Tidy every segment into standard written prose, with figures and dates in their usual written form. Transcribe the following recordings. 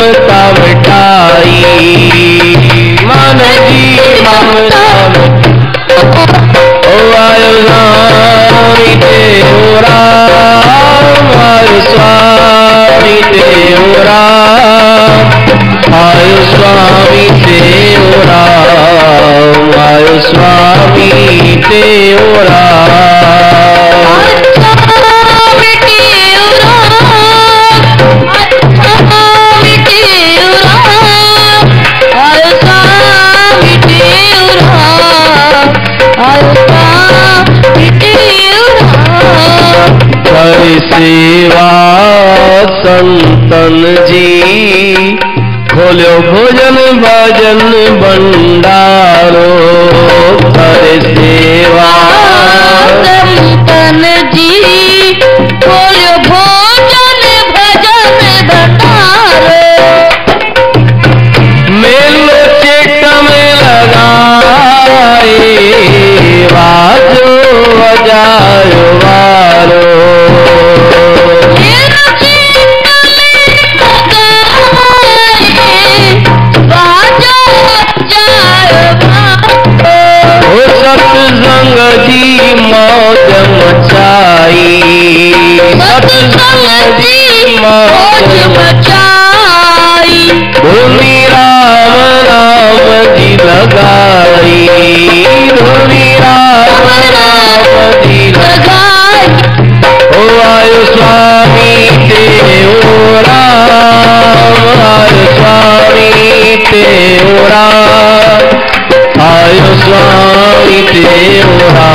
ममता मिटाई, मन की ममता ओ आयो स्वामी तेरा, आयो स्वामी तेरा, आयो स्वामी तेरा, आयो स्वामी तेरा। हरि सेवा संतन जी, खोलो भोजन भजन भंडारो। हरि सेवा संतन जी, खोलो भोजन भजन भंडारो। मेलो चेक में लगाए, वाजो बजायो वारो। सत्संग जी मौज मचाई, सत्संग जी मौज मचाई। धुनी राम राम जी लगाई, धुनी राम राम जी लगाई। ओ आयो स्वामी तेरा, आयो स्वामी तेरा, आयो स्वामी तेरा,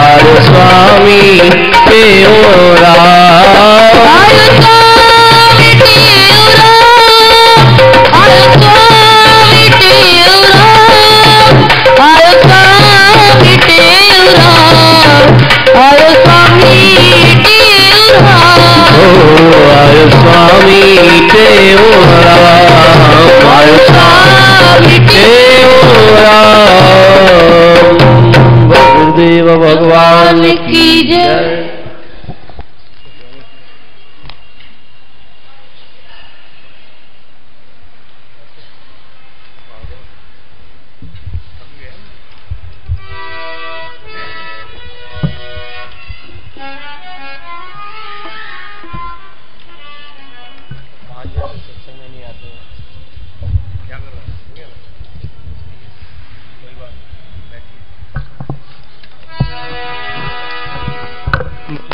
आयो स्वामी तेरा। आयो स्वामी तेरा, आयो स्वामी तेरा, आयो स्वामी तेरा, आयो स्वामी तेरा। ओ आयो स्वामी तेरा, आयो स्वामी तेरा। गुरुदेव भगवान की जय।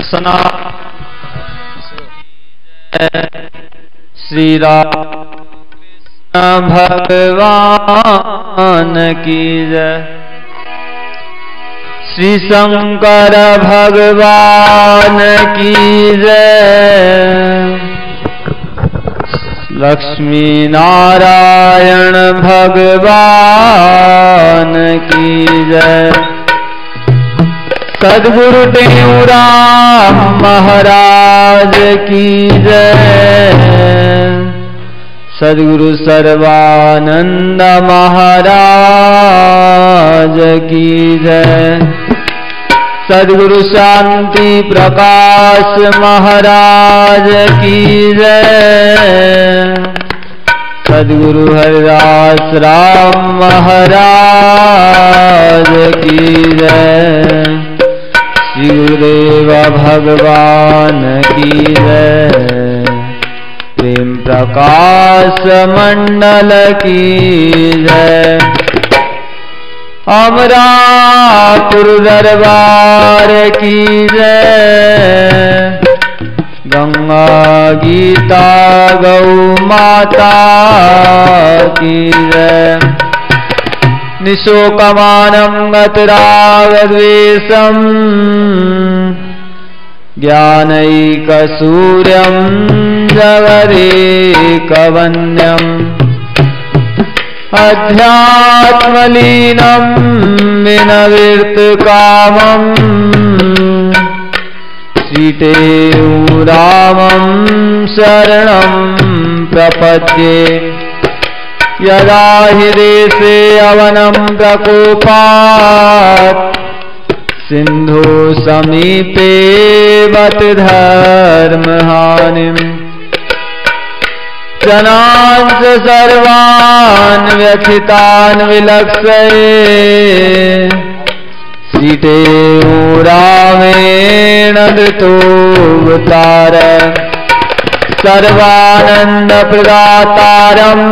सना श्री राम कृष्ण भगवान की जय, श्री शंकर भगवान की जय, लक्ष्मी नारायण भगवान की जय, सद्गुरु टेऊराम महाराज की जय, सद्गुरु सर्वानंद महाराज की जय, सद्गुरु शांति प्रकाश महाराज की जय, सद्गुरु हरिदास राम महाराज की जय, श्री गुरुदेव भगवान की जय, प्रेम प्रकाश मंडल की जय, अमरापुर दरबार की जय, गंगा गीता गौ माता की जय, निशोकमानं गतरागद्वेषम् ज्ञानैकसूर्यं जगदेकवन्द्यम् अध्यात्मलीनं विनविर्तकामम् श्रीटेऊरामं शरणं प्रपद्ये। यदा हि देशे अवनं प्रकोपात् सिंधु समीपे वत धर्महानिम् जनांस सर्वान् व्यथितान् विलक्षये सीते रामेण धृतोऽवतार सर्वानंद प्रदातारम्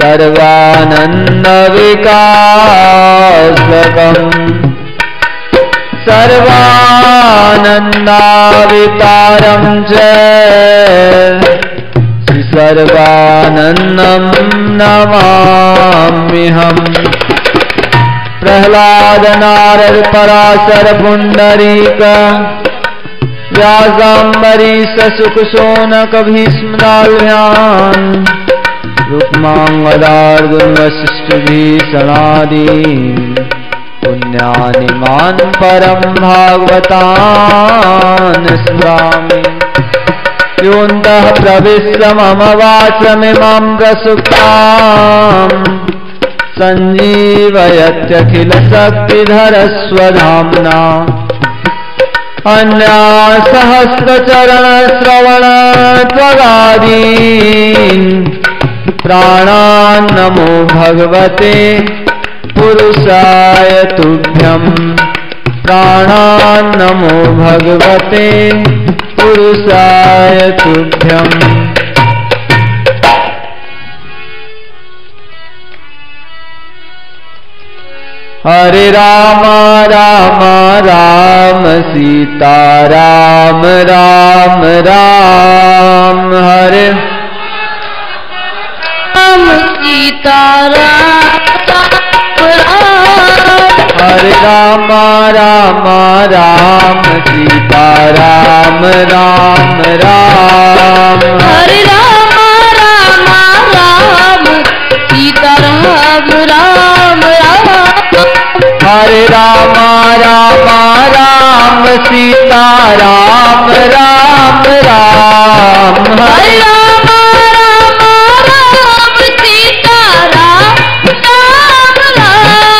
सर्वानंद विकासकम् सर्वानंदावितारम् च सर्वानंदं नमाम्यहम्। प्रह्लाद नारद पराशर पुंडरीक व्यासाम्बरीश शुक शौनक भीष्म दाल्भ्यान् रुक्मांगदार्जुन वसिष्ठ भीषणादीन् पुण्यानिमान् परं भागवतान् स्मरामि। योऽन्तः प्रविश्य मम वाचमिमां प्रसुप्ताम् सञ्जीवयत्यखिलशक्तिधरस्वधाम्ना अन्यासहस्रचरणश्रवणत्वगादीन् प्राणान् नमो भगवते पुरुषाय तुभ्यम् प्राणान् नमो भगवते पुरुषाय तुभ्यम्। हरे राम राम राम सीता राम राम राम हरे राम सीता राम हरे राम राम राम सीता राम राम राम हरे राम राम राम सीता राम राम राम हरे राम राम राम सीता राम राम राम हरे राम राम राम सीता राम राम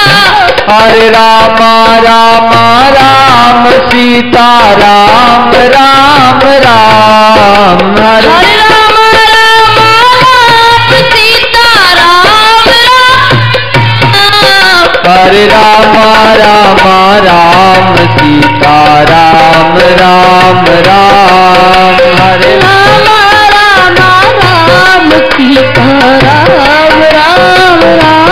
राम हरे राम राम राम सीता राम राम राम हरे राम राम राम सीता राम राम हरे राम राम राम सीता राम राम राम हरे राम राम राम सीता राम राम राम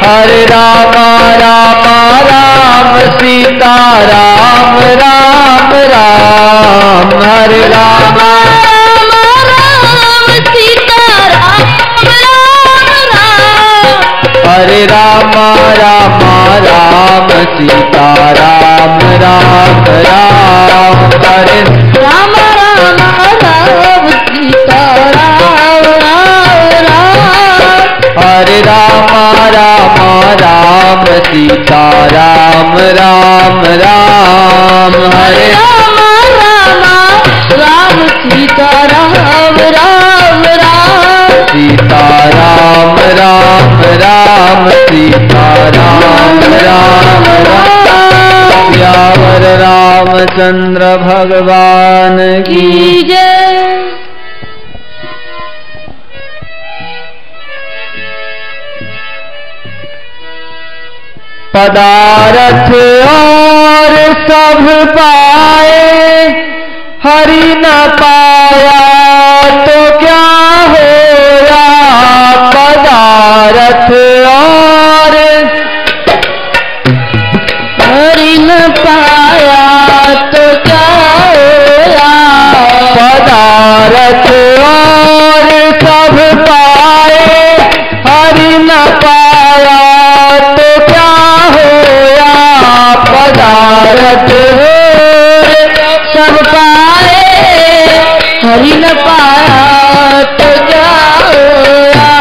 हरे राम राम राम सीता राम राम राम हरे राम राम राम सीता राम राम राम हरे राम राम राम सीता राम राम राम हरे राम राम राम सीता राम राम राम हरे राम राम राम सीता राम राम राम हरे राम राम राम सीता राम राम राम सीता राम राम राम सीता राम राम राम सियावर रामचंद्र भगवान की की जय। पदारथ और सब पाए हरि न पाया तो क्या होया। पदारथ और हरि न पाया तो क्या होया। पदारथ और सब पाए हरि न पाया तो क्या होया। पदारथ सब पाए हरि न पाया तो क्या होया।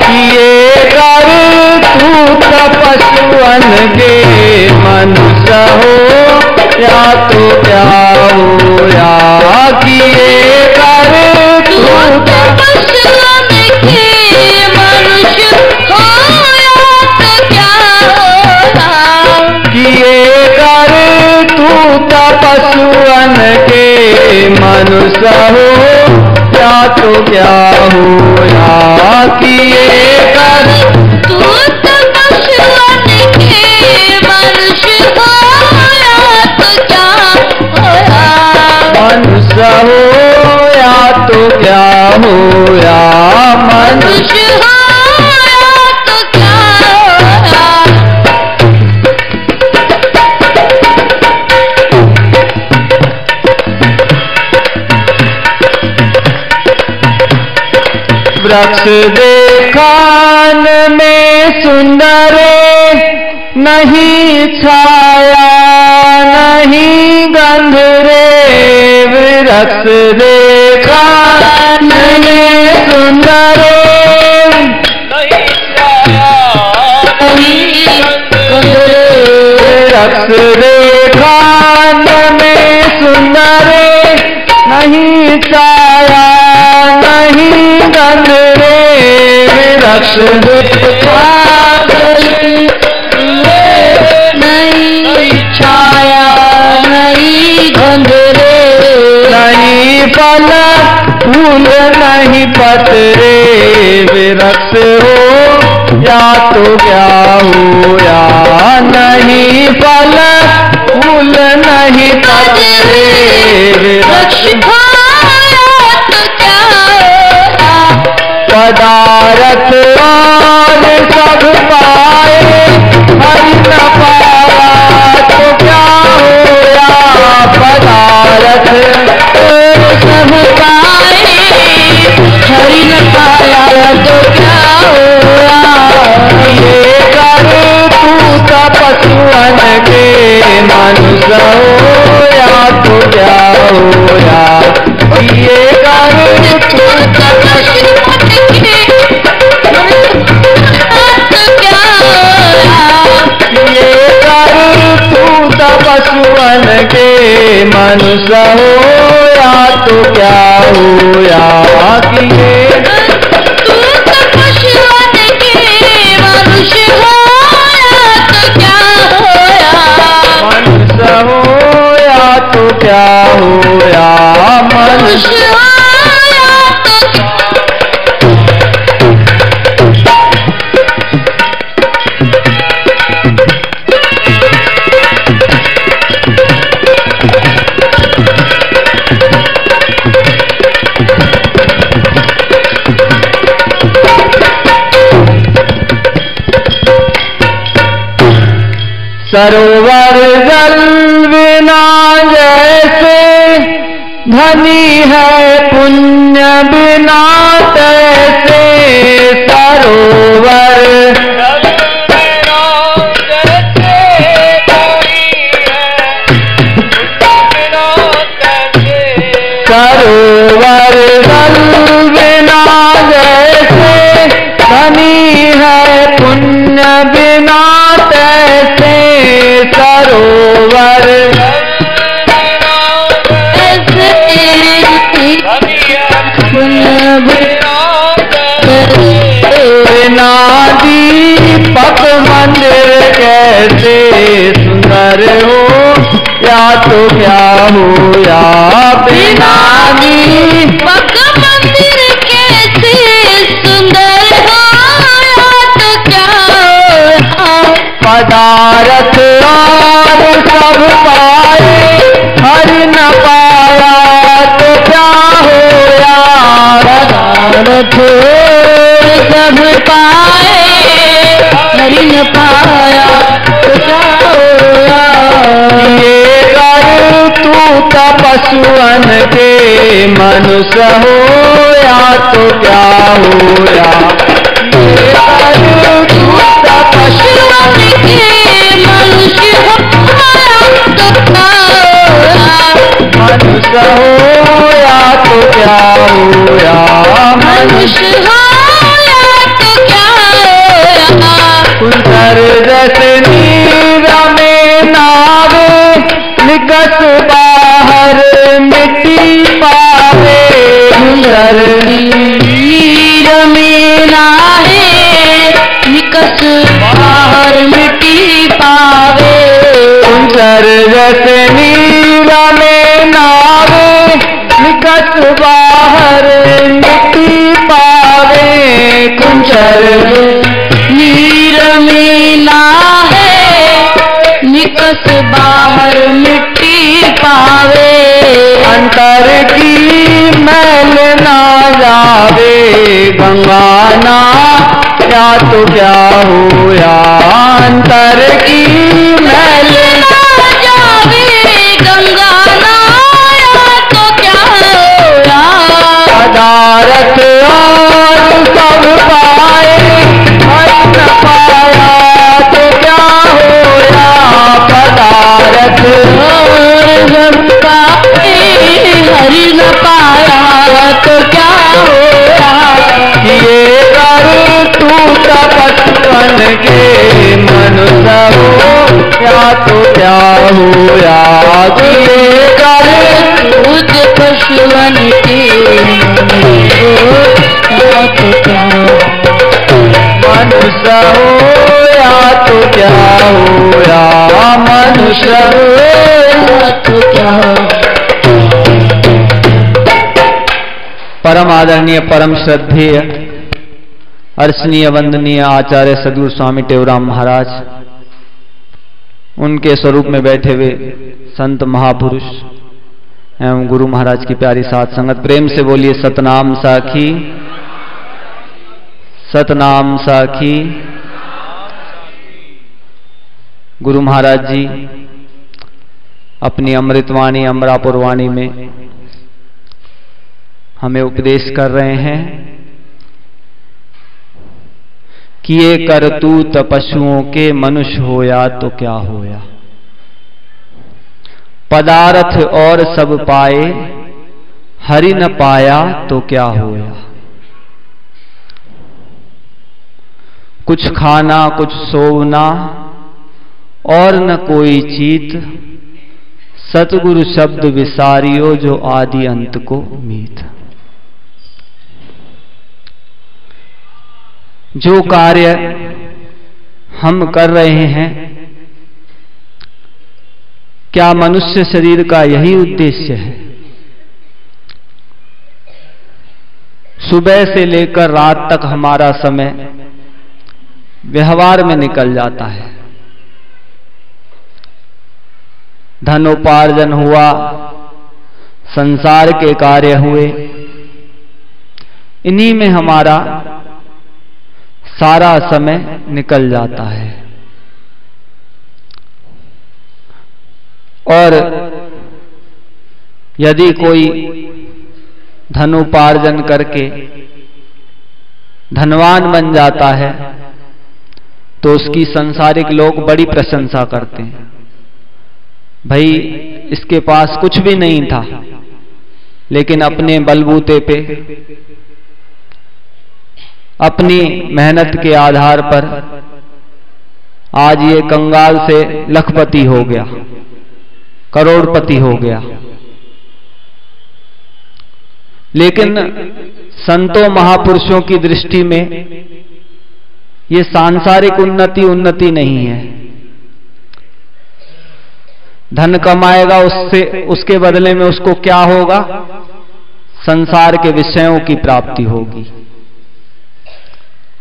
किए कर तू तपस्वन के मनुष्य हो या तो क्या होया। किए कर तू तपस्वन के मनुष्य होया तो क्या होया। किए कर तू तपस्वन के मनुष्य हो तो क्या होया किए कर तू तपस्वन के मनुष्य होया तो क्या होया मनुष्य होया तो क्या होया मनुष्य होया तो क्या होया वृक्ष देखान में सुंदर नहीं छाया नहीं गंध रे वृक्ष देखान में सुंदर नहीं छाया नहीं गंध रे वृक्ष देखान में सुंदर नहीं छाया नहीं गंध रे वृक्ष नहीं छाया नहीं गंध रे नहीं फल फूल नहीं पतरे वृक्ष हो या तो क्या हो या नहीं फल फूल नहीं पतरे वृक्ष पदारथ और सब पाए हरि न पाया तो क्या होया पदारथ सब पाए हरि न पाया तो क्या होया ये कर तू तपस्वन के मनुष्य होया तो क्या होया ये कर तू तपस्वन के मनुष्य होया तो क्या होया किए तू तपस्वन के मनुष्य होया तो क्या होया मनुष्य होया तो क्या होया मनुष्य होया तो सरोवर जल बिना जैसे धनी है पुण्य बिना तैसे सरोवर सरोवर जल बिना जैसे धनी है पुण्य बिना तैसे सरोवर बिना दीपक मंदिर कैसे सुंदर हो या तो क्या हो या बिना दीपक मंदिर कैसे सुंदर हो या तो क्या हो पदारथ और सब पाए हरि न पाया तो क्या होया पदारथ सब पाए हरि न पाया तो क्या होया ये कर तू तपस्वन के मनुष्य होया तो क्या होया ये कर तू तपस्वन के मनुष्य होया तो क्या होया मनुष्य होया तो क्या होया मनुष्य होया तो क्या होया सुंदर जैसे नीरा में नावे निकट बाहर मिट्टी पावे सुंदर नीर में नाहे निकट बाहर मिट्टी पावे सुंदर जैसे नीरा में नावे निकट बाहर नीर में नाहे निकस बाहर मिट्टी पावे। अंतर की मैल ना जावे गंगा ना या तो क्या होया। अंतर की मैल ना जावे गंगा ना या तो क्या होया। पदारथ और सब पाए हर न पाया तो क्या होया। पदारथ और सब पाए हरि न पाया तो क्या होया। ये कर तू तपस्वन के मनुष्य हो या तो क्या होया। ये कर उच्च पशुवन के मनुष्य हो या तो क्या होया। मनुष्य हो तो क्या। परम आदरणीय परम श्रद्धेय अर्चनीय वंदनीय आचार्य सद्गुरु स्वामी टेवराम महाराज, उनके स्वरूप में बैठे हुए संत महापुरुष एवं गुरु महाराज की प्यारी साथ संगत, प्रेम से बोलिए सतनाम साखी, सतनाम साखी। गुरु महाराज जी अपनी अमृतवाणी अमरापुर वाणी में हमें उपदेश कर रहे हैं कि ये करतूत पशुओं के मनुष्य होया तो क्या होया। पदार्थ और सब पाए हरि न पाया तो क्या होया। कुछ खाना कुछ सोना और न कोई चीत, सतगुरु शब्द विसारियो जो आदि अंत को मीत। जो कार्य हम कर रहे हैं, क्या मनुष्य शरीर का यही उद्देश्य है? सुबह से लेकर रात तक हमारा समय व्यवहार में निकल जाता है। धनोपार्जन हुआ, संसार के कार्य हुए, इन्हीं में हमारा सारा समय निकल जाता है। और यदि कोई धनोपार्जन करके धनवान बन जाता है तो उसकी सांसारिक लोग बड़ी प्रशंसा करते हैं। भाई इसके पास कुछ भी नहीं था, लेकिन अपने बलबूते पे अपनी मेहनत के आधार पर आज ये कंगाल से लखपति हो गया, करोड़पति हो गया। लेकिन संतों महापुरुषों की दृष्टि में ये सांसारिक उन्नति नहीं है। धन कमाएगा, उसके बदले में उसको क्या होगा? संसार के विषयों की प्राप्ति होगी।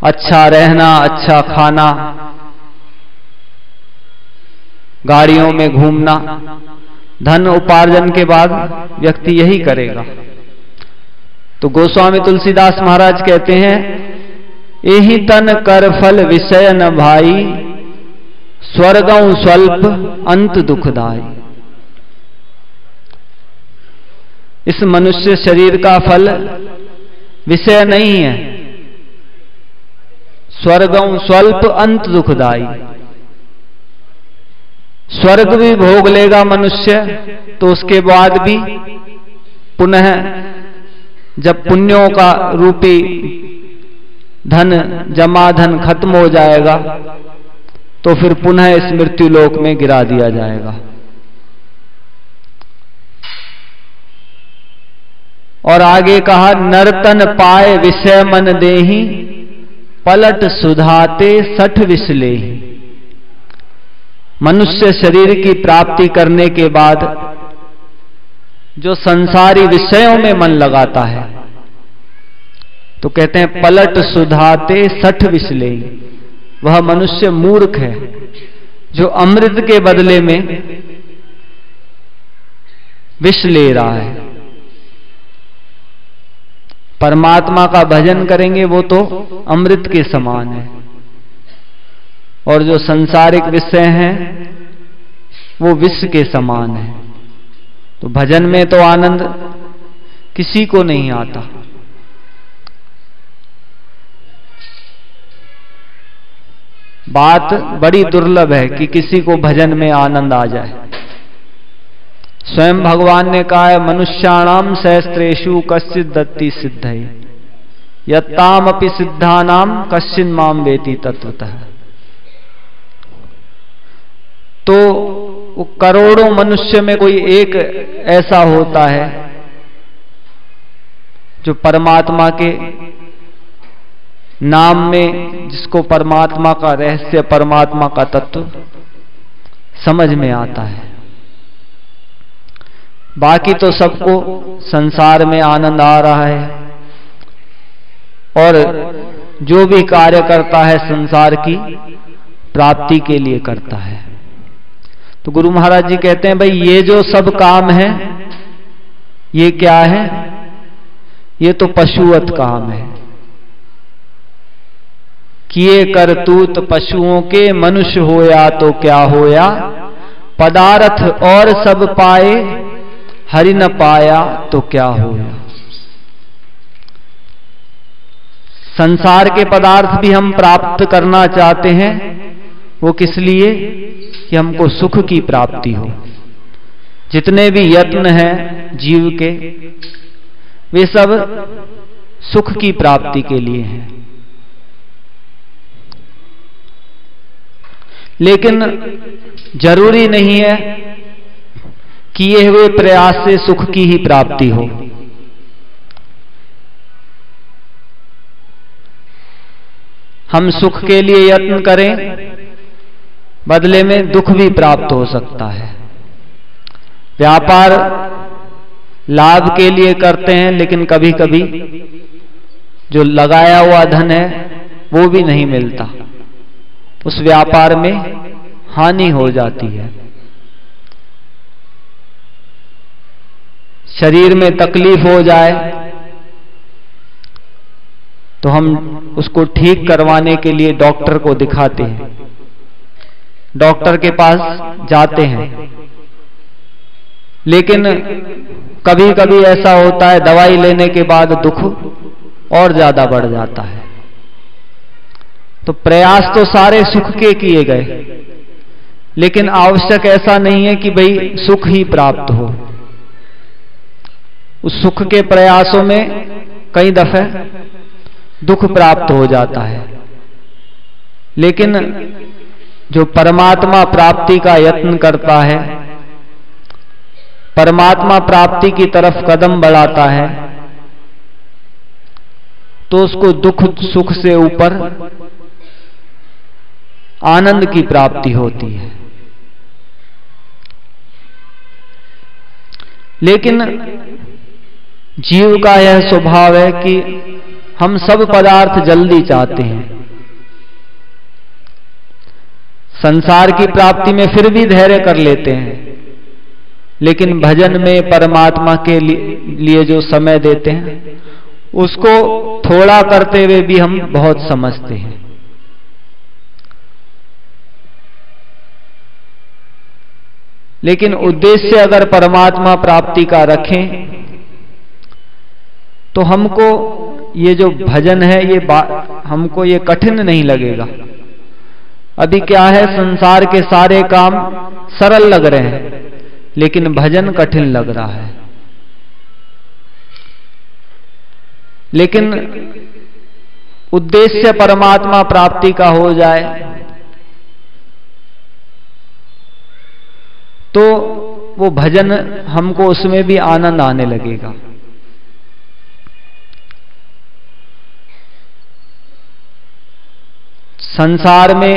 अच्छा रहना, अच्छा खाना, गाड़ियों में घूमना, धन उपार्जन के बाद व्यक्ति यही करेगा। तो गोस्वामी तुलसीदास महाराज कहते हैं, एहि तन कर फल विषय न भाई, स्वर्गं स्वल्प अंत दुखदाई। इस मनुष्य शरीर का फल विषय नहीं है। स्वर्गं स्वल्प अंत दुखदाई। स्वर्ग भी भोग लेगा मनुष्य तो उसके बाद भी पुनः जब पुण्यों का रूपी धन जमा धन खत्म हो जाएगा तो फिर पुनः इस मृत्यु लोक में गिरा दिया जाएगा। और आगे कहा, नर्तन पाए विषय मन देहि, पलट सुधाते सठ विसलेहि। मनुष्य शरीर की प्राप्ति करने के बाद जो संसारी विषयों में मन लगाता है, तो कहते हैं पलट सुधाते 60 विष ले। वह मनुष्य मूर्ख है जो अमृत के बदले में विष ले रहा है। परमात्मा का भजन करेंगे वो तो अमृत के समान है, और जो संसारिक विषय हैं वो विष के समान है। तो भजन में तो आनंद किसी को नहीं आता। बात बड़ी दुर्लभ है कि किसी को भजन में आनंद आ जाए। स्वयं भगवान ने कहा है, मनुष्याणाम सहस्त्रेषु कश्चित् दत्ति सिद्धये यत्ताम अपि सिद्धानाम कश्चिन् माम वेति तत्वतः। तो वो करोड़ों मनुष्य में कोई एक ऐसा होता है जो परमात्मा के नाम में, जिसको परमात्मा का रहस्य, परमात्मा का तत्व समझ में आता है। बाकी तो सबको संसार में आनंद आ रहा है, और जो भी कार्य करता है संसार की प्राप्ति के लिए करता है। तो गुरु महाराज जी कहते हैं, भाई ये जो सब काम है ये क्या है? ये तो पशुवत काम है। किए करतूत पशुओं के मनुष्य होया तो क्या होया, पदार्थ और सब पाए हरि न पाया तो क्या होया। संसार के पदार्थ भी हम प्राप्त करना चाहते हैं, वो किस लिए? कि हमको सुख की प्राप्ति हो। जितने भी यत्न हैं जीव के, वे सब सुख की प्राप्ति के लिए हैं। लेकिन जरूरी नहीं है किए हुए प्रयास से सुख की ही प्राप्ति हो। हम सुख के लिए यत्न करें, बदले में दुख भी प्राप्त हो सकता है। व्यापार लाभ के लिए करते हैं, लेकिन कभी कभी जो लगाया हुआ धन है वो भी नहीं मिलता, उस व्यापार में हानि हो जाती है। शरीर में तकलीफ हो जाए तो हम उसको ठीक करवाने के लिए डॉक्टर को दिखाते हैं, डॉक्टर के पास जाते हैं। लेकिन कभी कभी ऐसा होता है, दवाई लेने के बाद दुख और ज्यादा बढ़ जाता है। तो प्रयास तो सारे सुख के किए गए, लेकिन आवश्यक ऐसा नहीं है कि भाई सुख ही प्राप्त हो। उस सुख के प्रयासों में कई दफे दुख प्राप्त हो जाता है। लेकिन जो परमात्मा प्राप्ति का यत्न करता है, परमात्मा प्राप्ति की तरफ कदम बढ़ाता है, तो उसको दुख सुख से ऊपर आनंद की प्राप्ति होती है। लेकिन जीव का यह स्वभाव है कि हम सब पदार्थ जल्दी चाहते हैं। संसार की प्राप्ति में फिर भी धैर्य कर लेते हैं, लेकिन भजन में परमात्मा के लिए जो समय देते हैं उसको थोड़ा करते हुए भी हम बहुत समझते हैं। लेकिन उद्देश्य अगर परमात्मा प्राप्ति का रखें तो हमको ये जो भजन है ये हमको ये कठिन नहीं लगेगा। अभी क्या है, संसार के सारे काम सरल लग रहे हैं, लेकिन भजन कठिन लग रहा है। लेकिन उद्देश्य परमात्मा प्राप्ति का हो जाए तो वो भजन हमको उसमें भी आनंद आने लगेगा। संसार में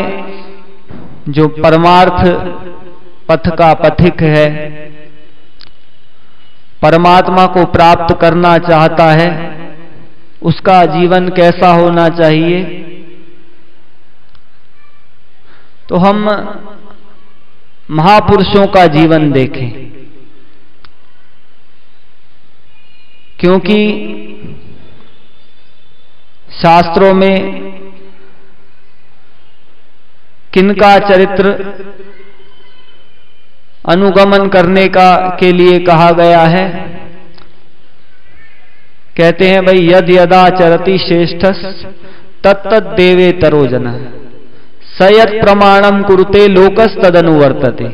जो परमार्थ पथ का पथिक है, परमात्मा को प्राप्त करना चाहता है, उसका जीवन कैसा होना चाहिए, तो हम महापुरुषों का जीवन देखें। क्योंकि शास्त्रों में किनका चरित्र अनुगमन करने के लिए कहा गया है। कहते हैं भाई, यद यदा चरति श्रेष्ठस तत्तद देवे तरोजन सयत प्रमाणम कुरुते लोकस तदनुवर्तते।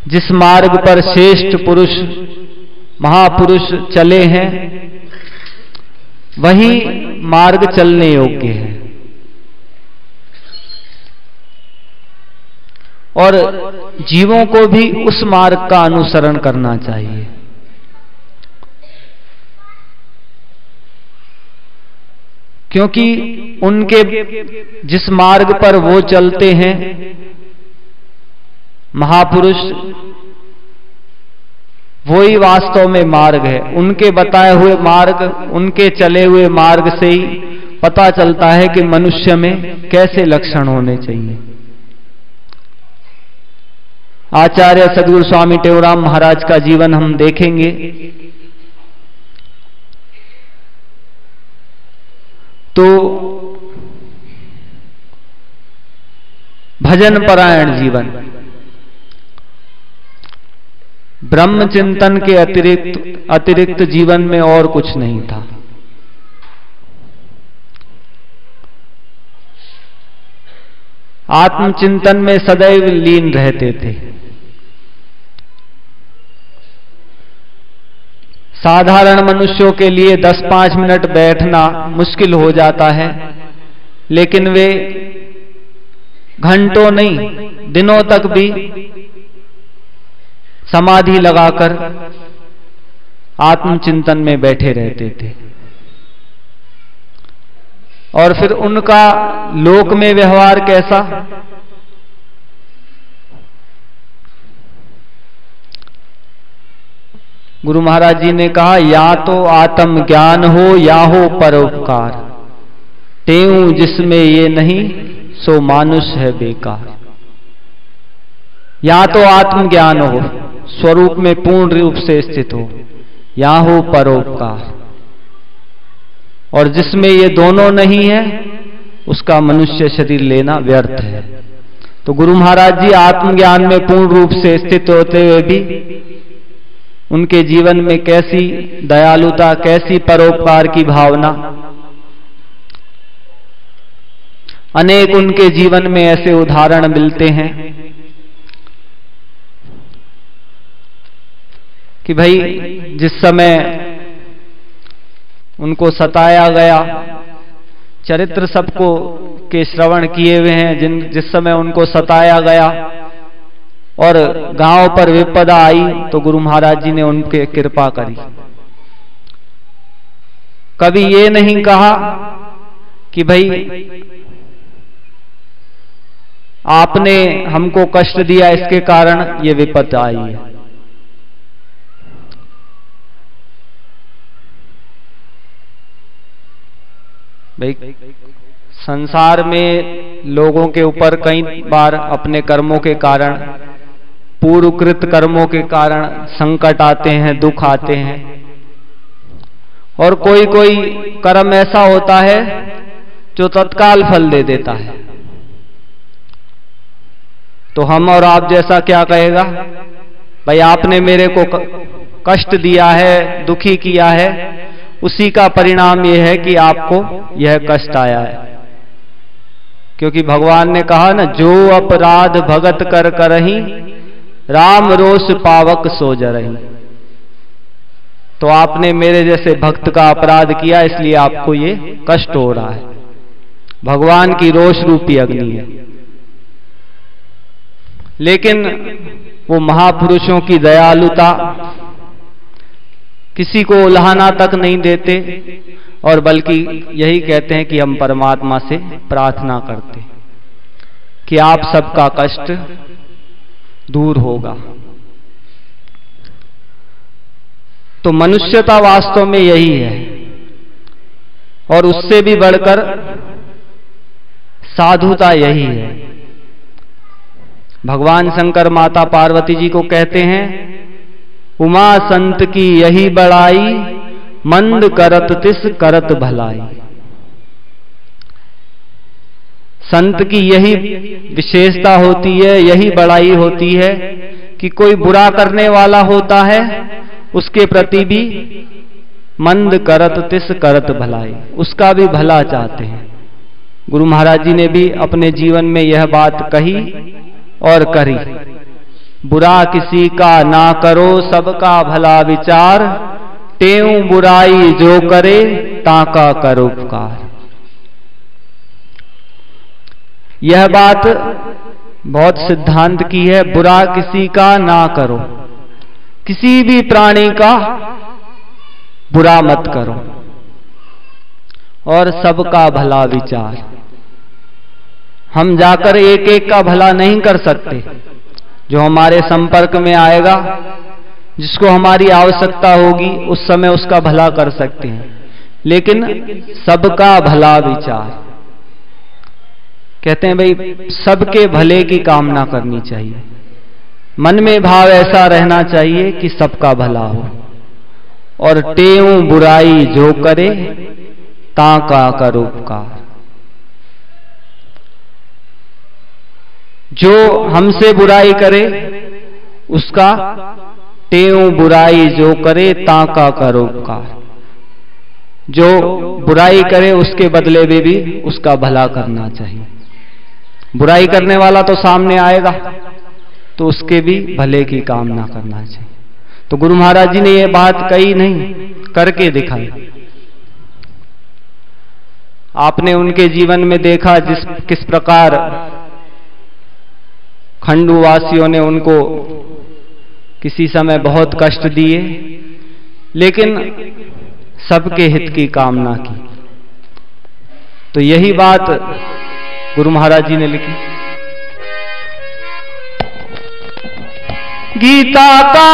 जिस मार्ग पर श्रेष्ठ पुरुष महापुरुष चले हैं वही मार्ग चलने योग्य है। और जीवों को भी उस मार्ग का अनुसरण करना चाहिए। क्योंकि उनके जिस मार्ग पर वो चलते हैं महापुरुष, वो ही वास्तव में मार्ग है। उनके बताए हुए मार्ग, उनके चले हुए मार्ग से ही पता चलता है कि मनुष्य में कैसे लक्षण होने चाहिए। आचार्य सद्गुरु स्वामी टेऊराम महाराज का जीवन हम देखेंगे तो भजन परायण जीवन, ब्रह्म चिंतन के अतिरिक्त जीवन में और कुछ नहीं था। आत्मचिंतन में सदैव लीन रहते थे। साधारण मनुष्यों के लिए 10-5 मिनट बैठना मुश्किल हो जाता है, लेकिन वे घंटों नहीं दिनों तक भी समाधि लगाकर आत्मचिंतन में बैठे रहते थे। और फिर उनका लोक में व्यवहार कैसा, गुरु महाराज जी ने कहा, या तो आत्म ज्ञान हो या हो परोपकार, तेऊ जिसमें ये नहीं सो मानुष है बेकार। या तो आत्मज्ञान हो, स्वरूप में पूर्ण रूप से स्थित हो, या हो परोपकार, और जिसमें ये दोनों नहीं है उसका मनुष्य शरीर लेना व्यर्थ है। तो गुरु महाराज जी आत्मज्ञान में पूर्ण रूप से स्थित होते हुए भी उनके जीवन में कैसी दयालुता, कैसी परोपकार की भावना। अनेक उनके जीवन में ऐसे उदाहरण मिलते हैं कि भाई जिस समय उनको सताया गया, चरित्र सबको के श्रवण किए हुए हैं, जिस समय उनको सताया गया और गांव पर विपदा आई तो गुरु महाराज जी ने उनके कृपा करी। कभी ये नहीं कहा कि भाई आपने हमको कष्ट दिया इसके कारण ये विपदा आई है। भाई संसार में लोगों के ऊपर कई बार अपने कर्मों के कारण, पूर्वकृत कर्मों के कारण संकट आते हैं, दुख आते हैं, और कोई कोई कर्म ऐसा होता है जो तत्काल फल दे देता है। तो हम और आप जैसा क्या कहेगा, भाई आपने मेरे को कष्ट दिया है, दुखी किया है, उसी का परिणाम यह है कि आपको यह कष्ट आया है। क्योंकि भगवान ने कहा ना, जो अपराध भगत कर करही राम रोष पावक सो जरही। तो आपने मेरे जैसे भक्त का अपराध किया, इसलिए आपको ये कष्ट हो रहा है। भगवान की रोष रूपी अग्नि है। लेकिन वो महापुरुषों की दयालुता किसी को उल्हाना तक नहीं देते, और बल्कि यही कहते हैं कि हम परमात्मा से प्रार्थना करते कि आप सबका कष्ट दूर होगा। तो मनुष्यता वास्तव में यही है और उससे भी बढ़कर साधुता यही है। भगवान शंकर माता पार्वती जी को कहते हैं, उमा संत की यही बड़ाई, मंद करत तिस करत भलाई। संत की यही विशेषता होती है, यही बड़ाई होती है कि कोई बुरा करने वाला होता है उसके प्रति भी मंद करत तिस करत भलाई, उसका भी भला चाहते हैं। गुरु महाराज जी ने भी अपने जीवन में यह बात कही और करी, बुरा किसी का ना करो सबका भला विचार, तेऊ बुराई जो करे ताका करो उपकार। यह बात बहुत सिद्धांत की है, बुरा किसी का ना करो, किसी भी प्राणी का बुरा मत करो, और सबका भला विचार। हम जाकर एक एक का भला नहीं कर सकते, जो हमारे संपर्क में आएगा, जिसको हमारी आवश्यकता होगी उस समय उसका भला कर सकते हैं, लेकिन सबका भला विचार। कहते हैं भाई सबके भले की कामना करनी चाहिए, मन में भाव ऐसा रहना चाहिए कि सबका भला हो, और टेऊ बुराई जो करे ताका करो उपकार। जो हमसे बुराई करे उसका टेऊ बुराई जो करे ताका करो उपकार। जो बुराई करे उसके बदले में भी उसका भला करना चाहिए। बुराई करने वाला तो सामने आएगा तो उसके भी भले की कामना करना चाहिए। तो गुरु महाराज जी ने यह बात कही नहीं, करके दिखाई। आपने उनके जीवन में देखा किस प्रकार खंडूवासियों ने उनको किसी समय बहुत कष्ट दिए, लेकिन सबके हित की कामना की। तो यही बात गुरु महाराज जी ने लिखी। गीता का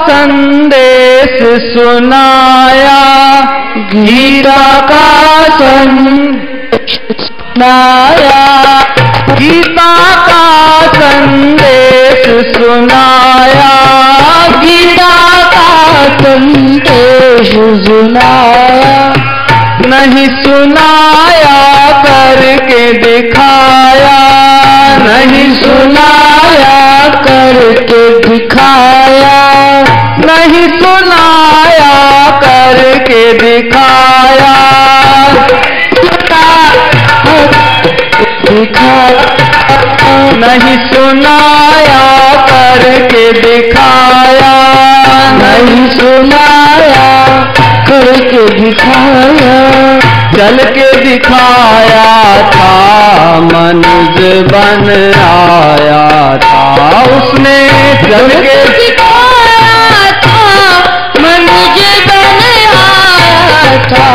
संदेश सुनाया, गीता का संदेश सुनाया, गीता का संदेश सुनाया, गीता का संदेश सुनाया। नहीं सुनाया करके दिखाया, नहीं सुनाया करके दिखाया, नहीं सुनाया करके दिखाया, दिखाया नहीं सुनाया करके दिखाया, नहीं सुनाया करके दिखाया। चल के दिखाया था मनुष्य बन आया था उसने, चल के दिखाया था मनुष्य बन आया था।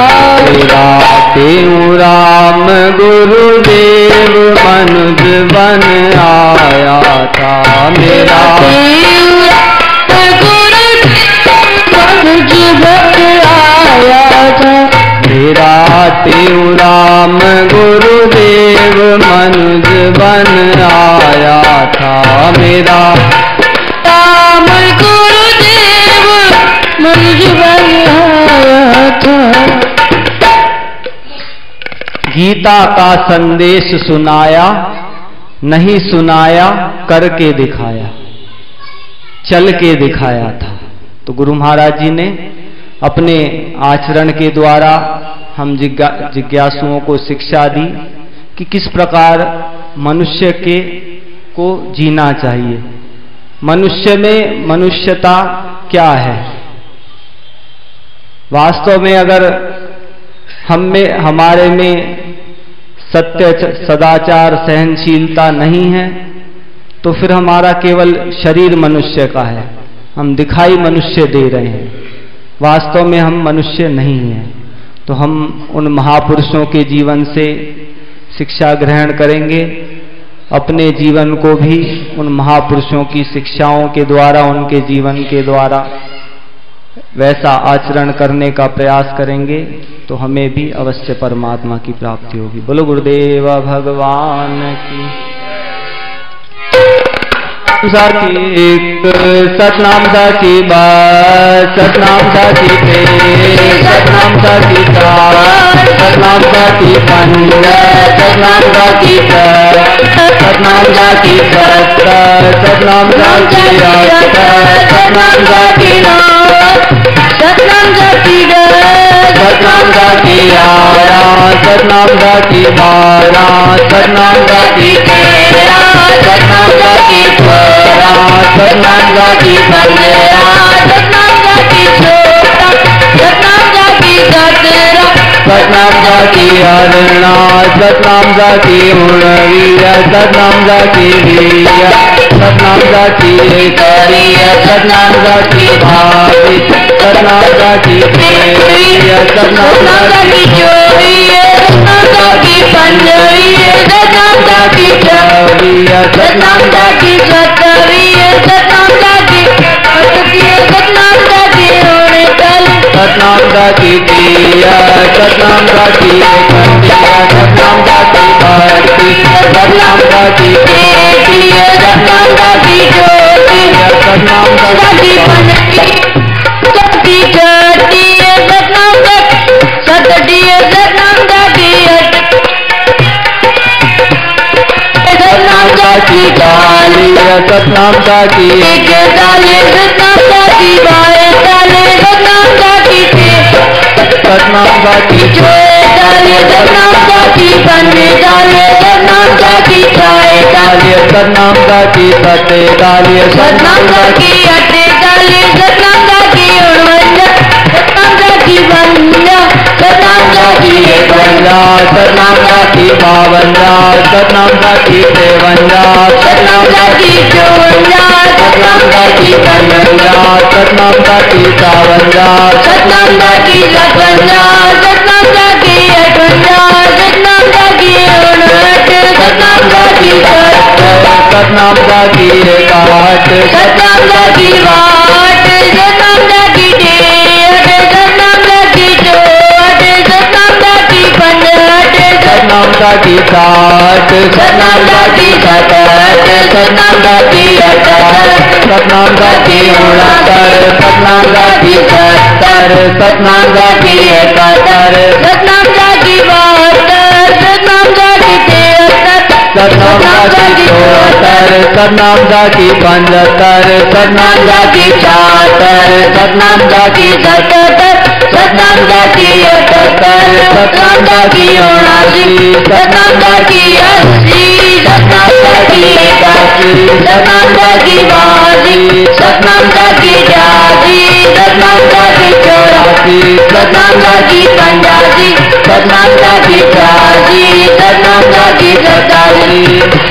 तेरा तेऊ राम गुरुदेव मनुष्य बन आया था, मेरा तेऊ गुरुदेव मनुष्य बन आया था। मेरा तेऊ राम गुरुदेव मनुष्य बन आया था, मेरा राम गुरुदेव मनुष्य बन आया था। गीता का संदेश सुनाया, नहीं सुनाया करके दिखाया, चल के दिखाया था। तो गुरु महाराज जी ने अपने आचरण के द्वारा हम जिज्ञासुओं को शिक्षा दी कि किस प्रकार मनुष्य को जीना चाहिए, मनुष्य में मनुष्यता क्या है। वास्तव में अगर हमारे में सत्य, सदाचार, सहनशीलता नहीं है तो फिर हमारा केवल शरीर मनुष्य का है, हम दिखाई मनुष्य दे रहे हैं, वास्तव में हम मनुष्य नहीं हैं। तो हम उन महापुरुषों के जीवन से शिक्षा ग्रहण करेंगे, अपने जीवन को भी उन महापुरुषों की शिक्षाओं के द्वारा, उनके जीवन के द्वारा वैसा आचरण करने का प्रयास करेंगे तो हमें भी अवश्य परमात्मा की प्राप्ति होगी। बोलो गुरुदेव भगवान की। सतनाम साखी बात, सतनाम साखी पे, सतनाम साखी चार, सतनाम साखी पंज, सतनाम साखी छह, सतनाम साखी सत, सतनाम साखी आठ, सतनाम साखी नौ, सतनाम साखी दस, सतनाम साखी ग्यारह, सतनाम साखी बारह, सतनाम साखी तेरह, सतनाम साखी सतनाम साखी पंद्रह, सतनाम साखी सोलह, सतनाम साखी सत्रह, सतनाम साखी अठारह, सतनाम साखी उन्नीस, सतनाम साखी बीस, सतनाम साखी इक्कीस, सतनाम साखी बाईस, सतनाम साखी तेईस, सतनाम साखी चौबीस, सतनाम साखी पंद्रह, सतनाम साखी छब्बीस, सतनाम साखी सत्ताईस, सतनाम साखी अड़तीस, सतनाम साखी उनचालीस, सतनाम साखी तीस, सतनाम साखी इकतीस, सतनाम साखी बत्तीस, सतनाम साखी तैंतीस, सतनाम साखी चौंतीस, सतनाम साखी पैंतीस, साखी छत्तीस, सतनाम साखी सत्तीस, सतनाम साखी सतनाम साखी चालीस, सतनाम साखी इकतालीस, सतनाम साखी बाईतालीस, सतनाम साखी सतनाम साखी चौतालीस, सतनाम साखी पैंतालीस, सतनाम साखी छियालीस, सतनाम साखी सत्तालीस, सतनाम साखी अड़तालीस, सतनाम साखी उनचास, सतनाम साखी पंचास, सतनाम साखी इकवंजास, सतनाम साखी बावंजास, सतनाम साखी तिरवंजास, सतनाम साखी चौवंजास, सतनाम साखी पचवंजास, सतनाम साखी चौवंजास, सतनाम साखी सतवंजास, सतनाम साखी अठवंजास, सतनाम साखी उनहठ, सतनाम साखी सत्तर, सतनाम साखी इकहठ, सतनाम साखी बाहठ, सतनाम साखी तिरसठ, सतनाम साखी चौहठ, सतनाम साखी पंद्रहठ, सतनाम साखी साठ, सतनाम साखी सतहठ, सतनाम साखी अठहठ, सतनाम साखी उनहत्तर, सतनाम साखी सत्तर, सतनाम साखी इकहत्तर, सतनाम साखी बहत्तर, सतनाम साखी तिहत्तर, सतनाम साखी चौहत्तर, सतनाम साखी पंचहत्तर, सतनाम साखी छिहत्तर, सतनाम साखी सतहत्तर, सतनाम साखी अठहत्तर, सतनाम साखी उनासी, सतनाम साखी अस्सी, सतनाम साखी इक्यासी, सतनाम साखी बासी, सतनाम साखी छियासी, सतनाम साखी चौरासी, सतनाम साखी पंचासी, सतनाम साखी छियासी, सतनाम साखी सतासी,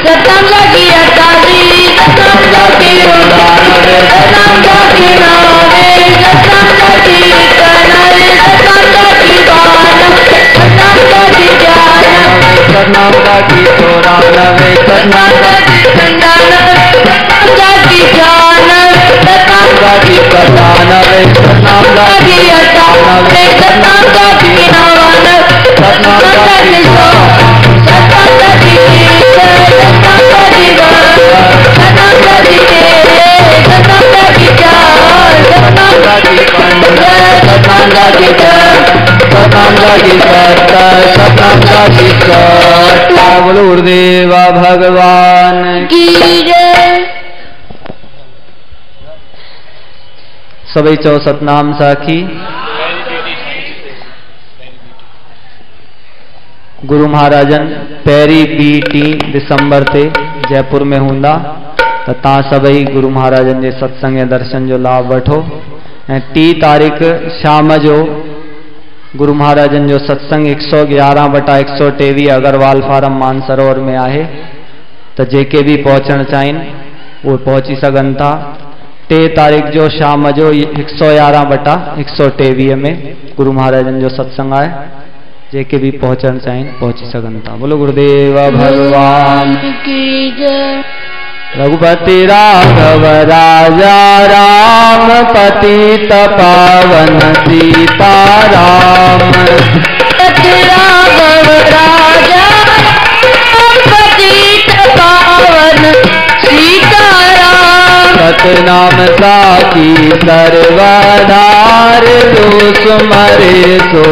सतनाम साखी अट्ठासी, सतनाम साखी उनानवे, सतनाम साखी नब्बे, सतनाम साखी इक्यानवे, सतनाम साखी बानवे, सतनाम साखी छियानवे, सतनाम साखी चौरानवे, सतनाम साखी पंचानवे, सतनाम साखी छियानवे, सतनाम साखी पचानवे, सतनाम साखी अट्ठानवे, सतनाम साखी नवानवे, सतनाम साखी सौ, सतनाम साखी सतनाम साखी सतनाम साखी सतनाम साखी चार, सतनाम साखी पंद्रह, सतनाम साखी दस, सतनाम साखी सत्तर, सतनाम साखी सत्तर। बोलो गुरुदेव भगवान की जय। सभी चौ सतनाम साखी। गुरु महाराजन पहिरीं ॿी टी दिसंबर ते जयपुर में हूंदा त तव्हां सभई गुरु महाराजन जे सत्संग ऐं दर्शन जो लाभ वठो। ऐं 30 तारीख़ शाम जो गुरु महाराजन जो सत्संग 111/123 अगरवाल फार्म मानसरोवर में आहे, त जेके भी पहुचण चाहिनि उहे पहुची सघनि था। 3 तारीख़ जो शाम जो 111/123 में गुरु महाराजन जो सत्संग आहे, जेके भी पहुचण चाहिनि पहुची सघनि था। बोलो गुरुदेव भगवान की जय। रघुपति राघव राजा राम पतित पावन सीताराम। रघुपति राघव राजा पतित पावन सीताराम। सतनाम साखी सर्वधार जो सुमरे सो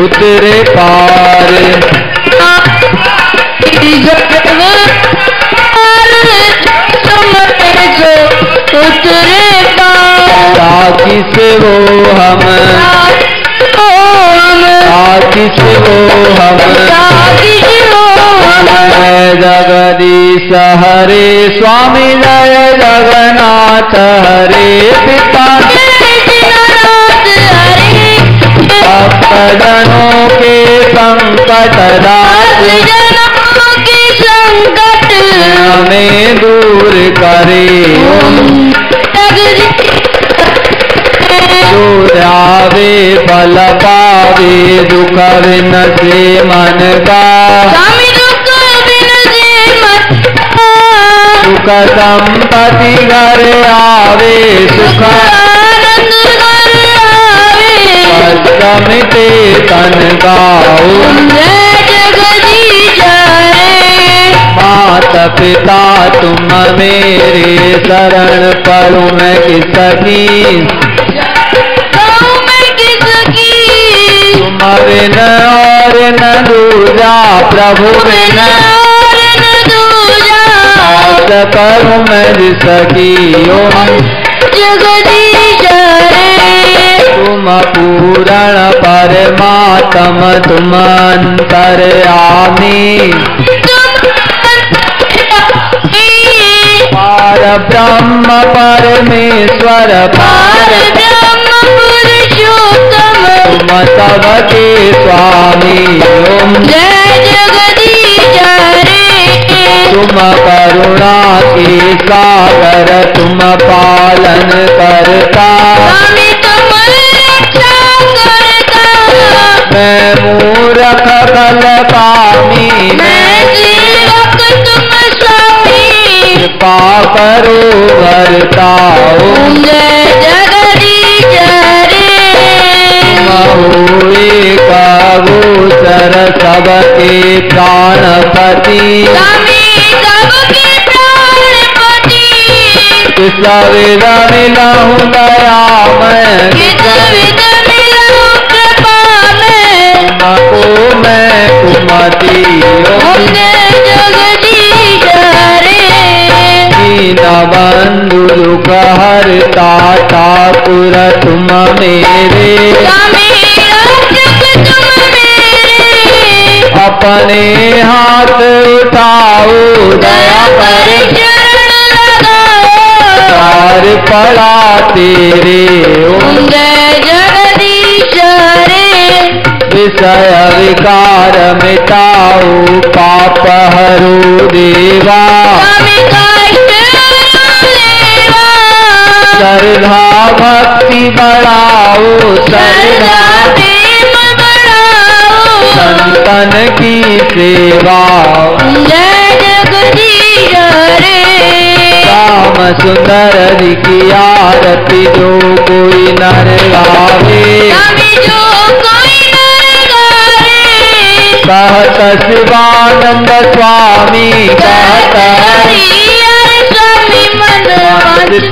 उतरे पार। उतरे पार। साखी से वो हम साखी से वो हम जगदीश हरे स्वामी जय जगन्नाथ हरे पिता भक्तजनों के संकट हमें दूर करे। जो ध्यावे फल पावे दुख बिन से मन का। सुख संपत्ति घर आवे सुख मिटे तन गाओ। माता पिता तुम मेरे शरण पड़ो मैं किसकी। तुम बिन और न दूजा प्रभु बिन आस करूं मैं जिसकी। तुम पूरण परमात्म तुम अंतर्यामी। पार ब्रह्म परमेश्वर पार तुम सबके स्वामी। ओम जय जगदीश हरे। तुम करुणा के सागर तुम पालन करता। मैं मूर्ख कल कामी कृपा करो भरता। ओम जय जगदीश हरे। तुम एक गोचर सबके प्राणपति। किस विध मिलहूँ दया मैं को मैं कुमति। दीन बंधु दुख हरता ठाकुर तुम मेरे। अपने हाथ उठाओ दया पर तार पड़ा तेरे। ओम जय जगदीश हरे। विषय विकार मिटाओ पाप हरो देवा। श्रद्धा भक्ति बढ़ाओ श्रद्धा संतन की सेवा। जय जगदीश हरे। राम सुंदर की आरती जो कोई नर गावे। कहत शिवानंद स्वामी कहत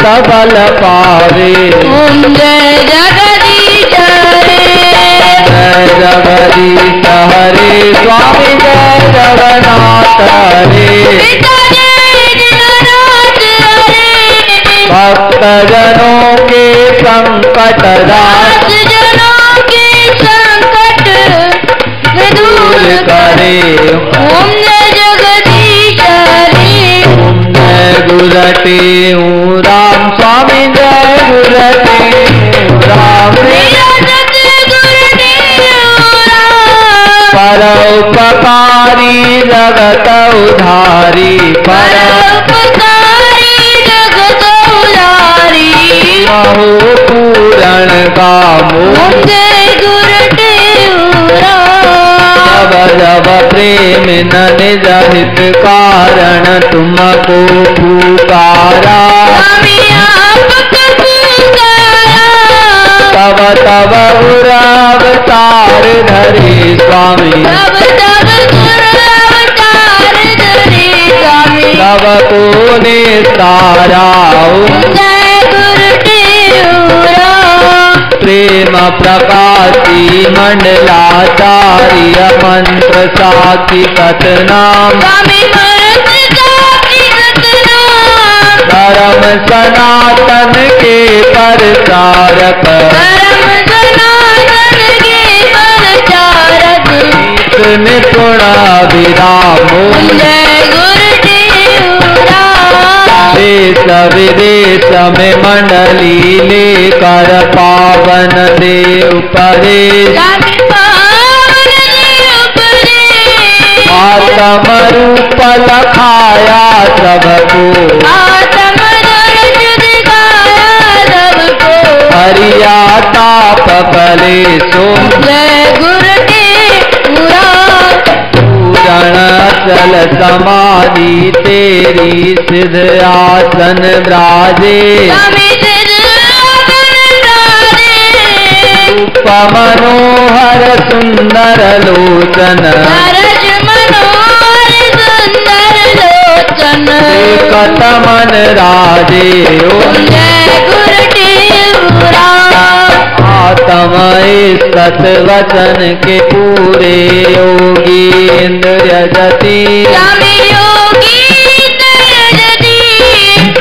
सबल पावे। ओम जय जगदीश हरे। जय जगदीश हरे स्वामी जय जगन्नाथ हरे। भक्त जनों के संकट दूर करे। ओम जय जगदीश हरे। ओम जय गुरते हूँ राम स्वामी जय गुरते राम। पर उपकारी जगत उधारी पर महो पूरण कामो। जब जब प्रेम न निज हित कारण तुमको पुकारा। स्वामी आपको पुकारा। तब तब अवतार धरे स्वामी। तब तब अवतार धरे स्वामी। तब को निस्तारा। जय गुरुदेव राम। प्रेम प्रकाशी मंडलाचार्य मंत्र साखी सतनाम। स्वामी मंत्र साखी सतनाम। धर्म सनातन के प्रचारक। धर्म सनातन के प्रचारक। निपुण विरामो। जय गुरुदेव राम। देश विदेश में मंडली लेकर पावन देव परेश। स्वामी पावन देव परेश। आत्म रूप लखाया सबको। आत्म दर्श दिखाया सबको। हरिया ताप बले सो। जय गुरुदेव राम। पूरण चल समाधि तेरी सिद्ध आसन ब्राजे। स्वामी सिद्धासन राजे। रूप मनोहर सुंदर लोचन। सरस मनोहर सुंदर लोचन। देखत मन राजे। ओम जय गुरुदेव राम। आत्म सत वचन के पूरे योगी इंद्र जति। स्वामी योगी जति।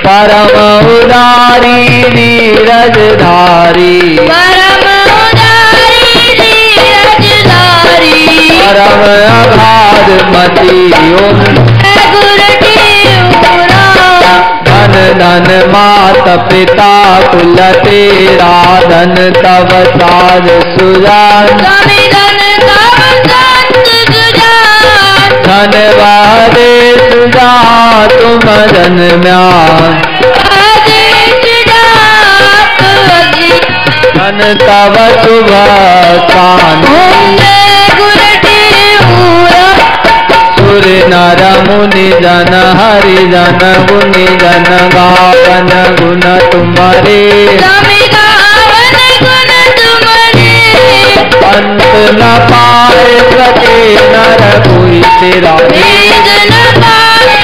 परम उदारी नीरजधारी। परम उदारी धीरजधारी। परम अगाध मति। ओम जय गुरुदेव राम। धन धन मात पिता कुल तेरा धन तव साध सुजान। स्वामी धन तव संत सुजान। धन वादे सुजा तुम धन म्यान। आदेश जाप अग्नि। धन तव शुभ स्थान। ओम जय गुरुदेव राम। सुर नर मुनि जन हरि जन गुनि जन गावन गुण तुम्हारे। स्वामी गावन गुण तुम्हारे। अंत न पाए सके नर कोई तेरा। वेद न पाए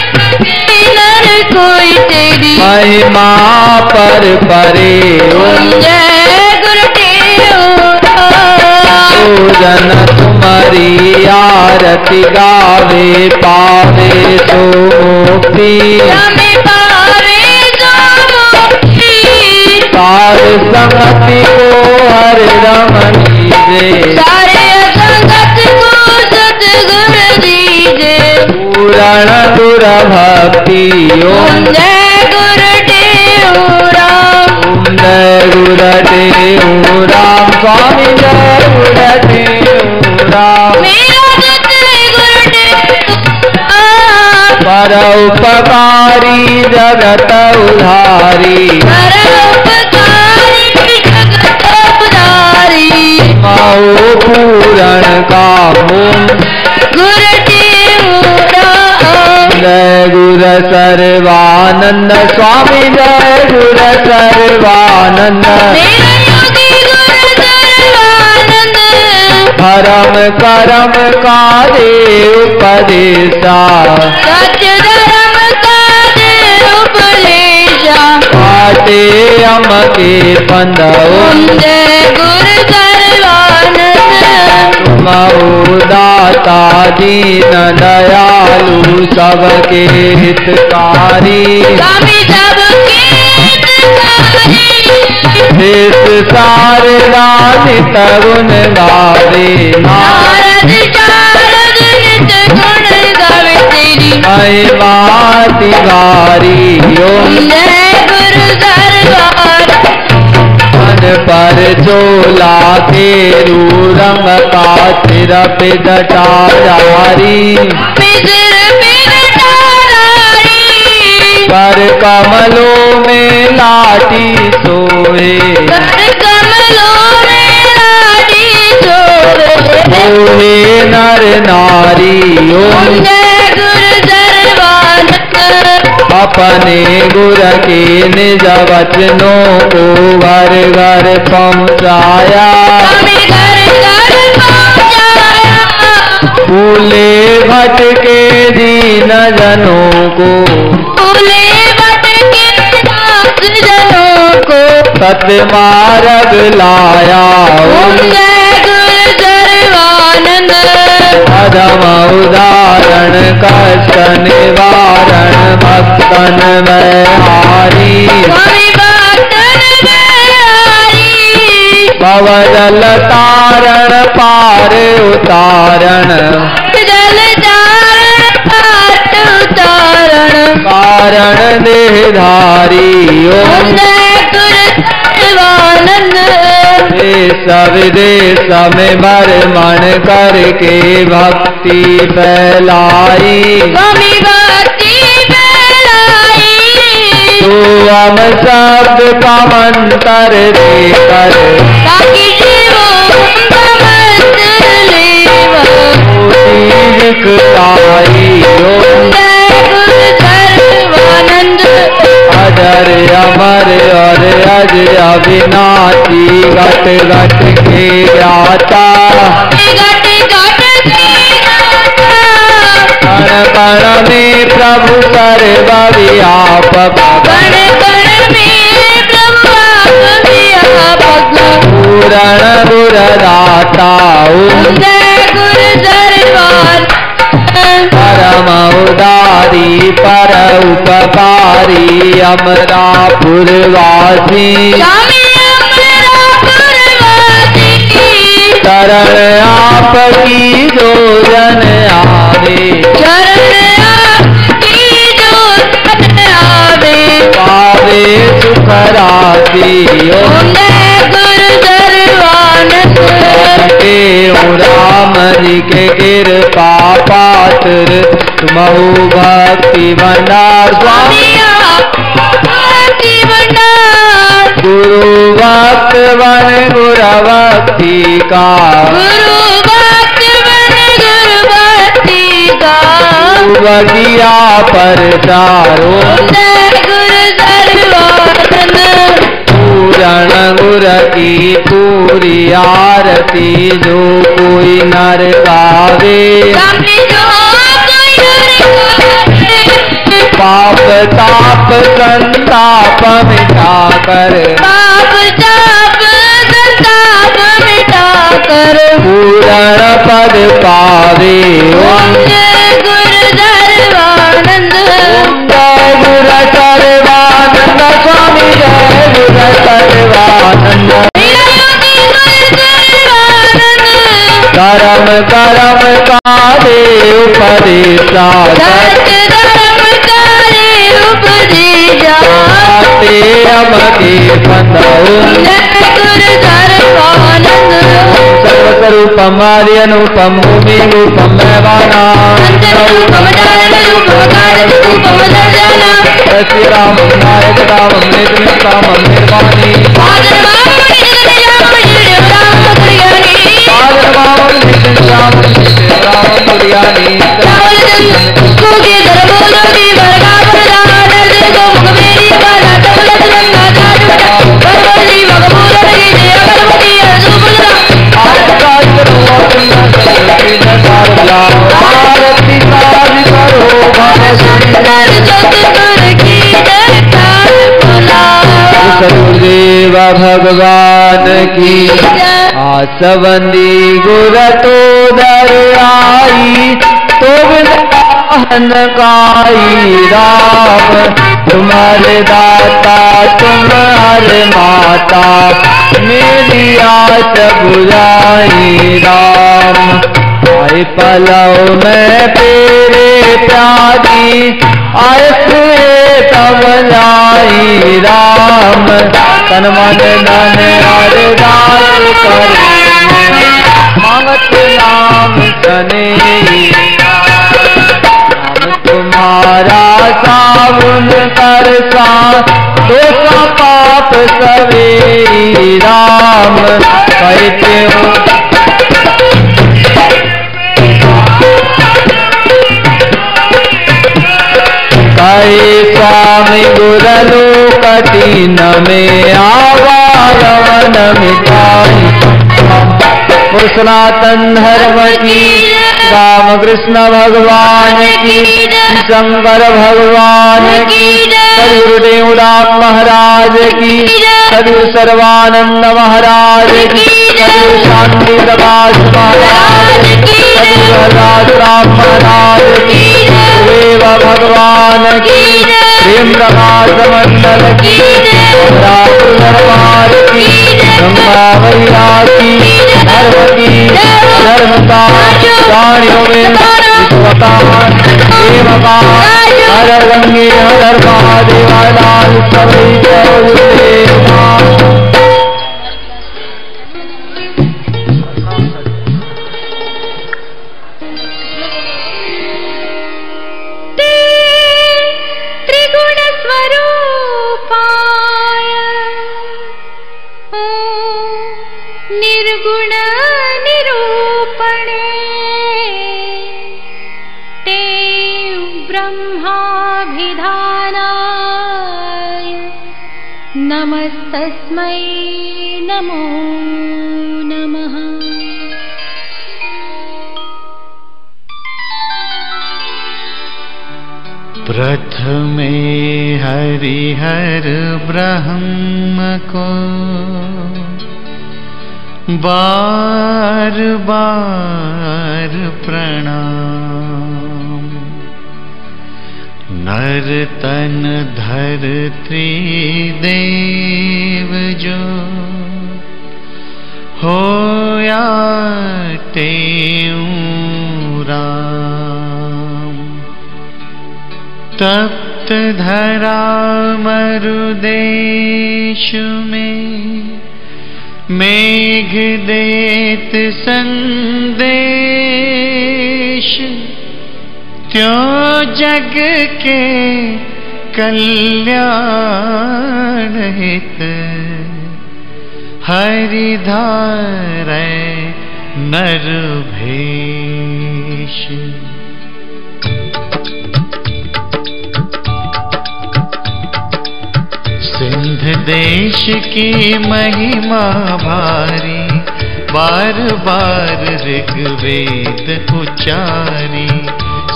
नर कोई तेरी। महिमा पर परे। ओम जय गुरुदेव राम। जन तुम्हारी आरती गावे पावे सो मुक्ति। स्वामी पावे सो मुक्ति। सार संगति को हर रमनी दे। सारे संगत को सतगुरु दीजे। पूरण गुर भक्ति। ओम जय गुरुदेव राम। ओम जय गुरुदेव राम। स्वामी जय गुरुदेव राम। मेरा दत्त गुरुदेव राम। पर उपकारी जगत उधारी। परोपकारी जगत उधारी। माओ पूरण कामो। गुरुदेव राम। जय गुरु सर्वानंद स्वामी जय गुरु सर्वानंद। मेरा योगी गुरु सर्वानंद। धर्म करम का दे उपदेशा। सत्य धर्म का दे उपदेशा। काटे अम के पंद। ओम जय गुरु सर्वानंद। तुमो दाता दीन दयालु सबके हितकारी। स्वामी सबके हितकारी। देश सारे लालित गुण गावे। नारद शारद नित गुण गावे तेरी। महिमा तिवारी। ओम जय गुरु सर्वानंद। मन पर चोला केरू रंग का सिर पे जटाधारी। सिर पे जटाधारी। पर कमलों में लाठी सोए। कर कमलों में लाठी सोए। मोहे नर नारी। ओम जय गुरु सर्वानंद। अपने गुरु के निज वचनों को घर घर पहुँचाया, स्वामी घर घर पहुँचाया। भूले भटके दीन जनों को, भूले भटके दास जनों को सत्य मार्ग लाया। ओम जय गुरु सर्वानंद। अधम उदाहरण कष्ट निवारण भक्तन में हारी, स्वामी भक्तन में हारी। भवजल तारण पार उतारण, जल चारण पाट उतारण। कारण देहधारी। ओम जय गुरु सर्वानंद। देश विदेश में भ्रमण करके भक्ति फैलाई, स्वामी भक्ति फैलाई। तो हम शब्द का मंत्र देकर ताकि जीवों समझ लेवा। दिखलाई। ओम जय गुरु सर्वानंद। अजर अमर और अज अविनाशी घट घट के आता, घट घट के गाता। कण कण में प्रभु सर्वव्यापक, कण कण में प्रभु आप व्यापक। पूरण गुरदाता। ओम जय गुरु सर्वानंद। परम उदारी पर उपकारी अमरापुरवासी, स्वामी अमरापुरवासी। शरण आपकी जो जन आवे, शरण आपकी जो शरण आवे। पावे सुख राशि। ओम जय गुरु सर्वानंद। के राम जी के कृपा पात्र तुमहु भक्ति भंडार। स्वामी आप भक्ति भंडार। गुरु भक्त बन गुरु भक्ति का, गुरु भक्ति बन गुरु भक्ति का। बगिया प्रचार। ओम जय गुरु सर्वानंद। पूरण गुरु की पूरी आरती जो कोई नर गावे, स्वामी जो कोई नर गावे। पाप ताप संताप मिटा कर, पाप ताप संताप मिटा कर। पूरण पद पावे। ओम जय गुरु सर्वानंद। जय गुरु सर्वानंद। स्वामी जय गुरु सर्वानंद। करम करम कारे उपदेशा, सत्य धर्म करे उपदेशा। ते अमके बंधो, जय गुरु सर्वानंद। सर्वस्वरूपम आदि अनुपम भूमि रूपम मैवाना, रूपम धारण रूपम कारण रूपम दर्शन। श्री राम नायक रामम नित्य कामम निर्वाणी, आदर बाम नित्य राम नित्य राम गुरियानी। आदर बाम नित्य राम गुरियानी। रावण जन कुके दर बोलो दी वर्गा प्रदान दे को मुख मेरी बाला तबलत रंगा जाजू परवली मगबूल की जय अगरबत्ती सुबुला। आरती करो भव सुंदर चतुर की जयकार बोला। गुरुदेव भगवान की आसवंदी गुर तो दर आई, तो बिन काई राम तुम्हारे दाता तुम्हारे माता, मेरी आस बुझाई राम। आए पलव में तेरे प्यारी, आए तब लाई राम। तन मन धन अरदास कर, मांगत नाम सने नाम तुम्हारा साबुन कर सा, दोषा पाप सवेरी राम। कहते हो स्वामी गुरलो कठिन में आवागमन मिटाई। बोल सनातन धर्म की, रामकृष्ण भगवान की, शंकर भगवान की, सदगुरुदेव दास महाराज की, सदगुरु सर्वानंद महाराज की, सदगुरु शांति प्रकाश महाराज की, सदगुरु राम महाराज की, देव भगवान की, प्रेम प्रकाश मंडल की, राम दरबार की, ब्रह्मा भैया की, धर्म की, धर्मता प्राणियों में विश्वतान देवकान हर गंगे हर महादेवालाल सभी देवता। त्रिगुण स्वरूपाय निर्गुण निरूपणे ते ब्रह्माभिधानाय नमस्तस्मै नमो नमः। प्रथमे हरिहर ब्रह्म को बार बार प्रणाम। नर तन धरत्री देव जो होया तेऊ राम। तप्त धरा मरुदेश में मेघ देत संदेश। त्यों जग के कल्याण हित हरिधारै नर भेष। सिंध देश की महिमा भारी, बार बार ऋग्वेद उच्चारी।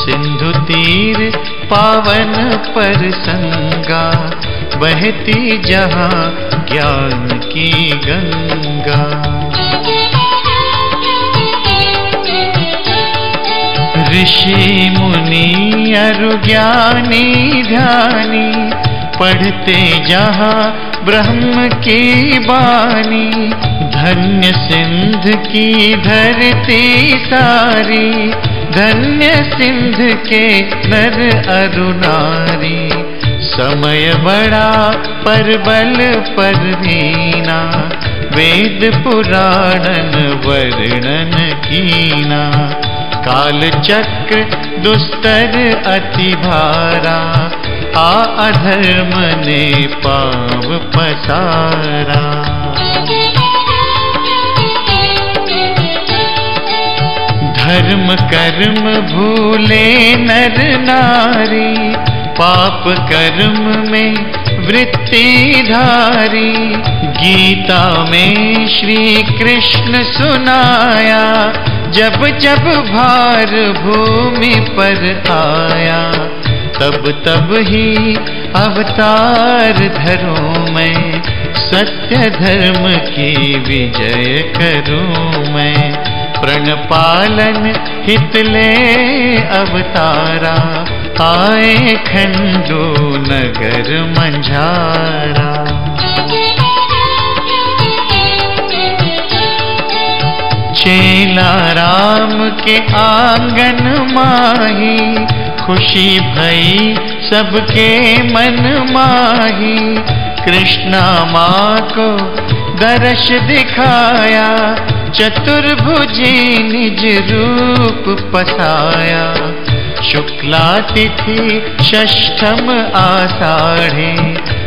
सिंधु तीर पावन पर संगा, बहती जहाँ ज्ञान की गंगा। ऋषि मुनि अरु ज्ञानी ध्यानी, पढ़ते जहाँ ब्रह्म की बानी। धन्य सिंध की धरती सारी, धन्य सिंध के नर अरु नारी। समय बड़ा पर बल परवीना, वेद पुराणन वर्णन कीना। काल चक्र दुस्तर अति भारा, आ अधर्म ने पाव पसारा। धर्म कर्म भूले नर नारी, पाप कर्म में वृत्ति धारी। गीता में श्री कृष्ण सुनाया, जब जब भार भूमि पर आया। तब तब ही अवतार धरूं मैं, सत्य धर्म की विजय करूं मैं। प्रण पालन हित ले अवतारा, आए खंडू नगर मंझारा। चेला राम के आंगन माही, खुशी भई सबके मन माही। कृष्णा माँ को दर्श दिखाया, चतुर्भुजी निज रूप पसाया। शुक्ला तिथि षष्ठम आषाढ़े,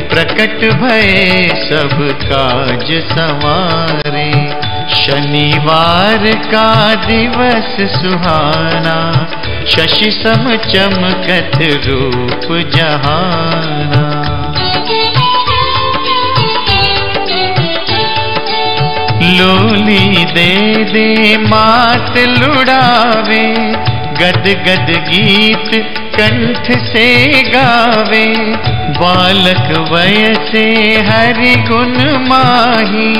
प्रकट भये सब काज संवारे। शनिवार का दिवस सुहाना, शशि सम चमकत रूप जहाना। लोली दे दे मात लुड़ावे, गद गद गीत कंठ से गावे। बालक वयसे हरि गुण माही,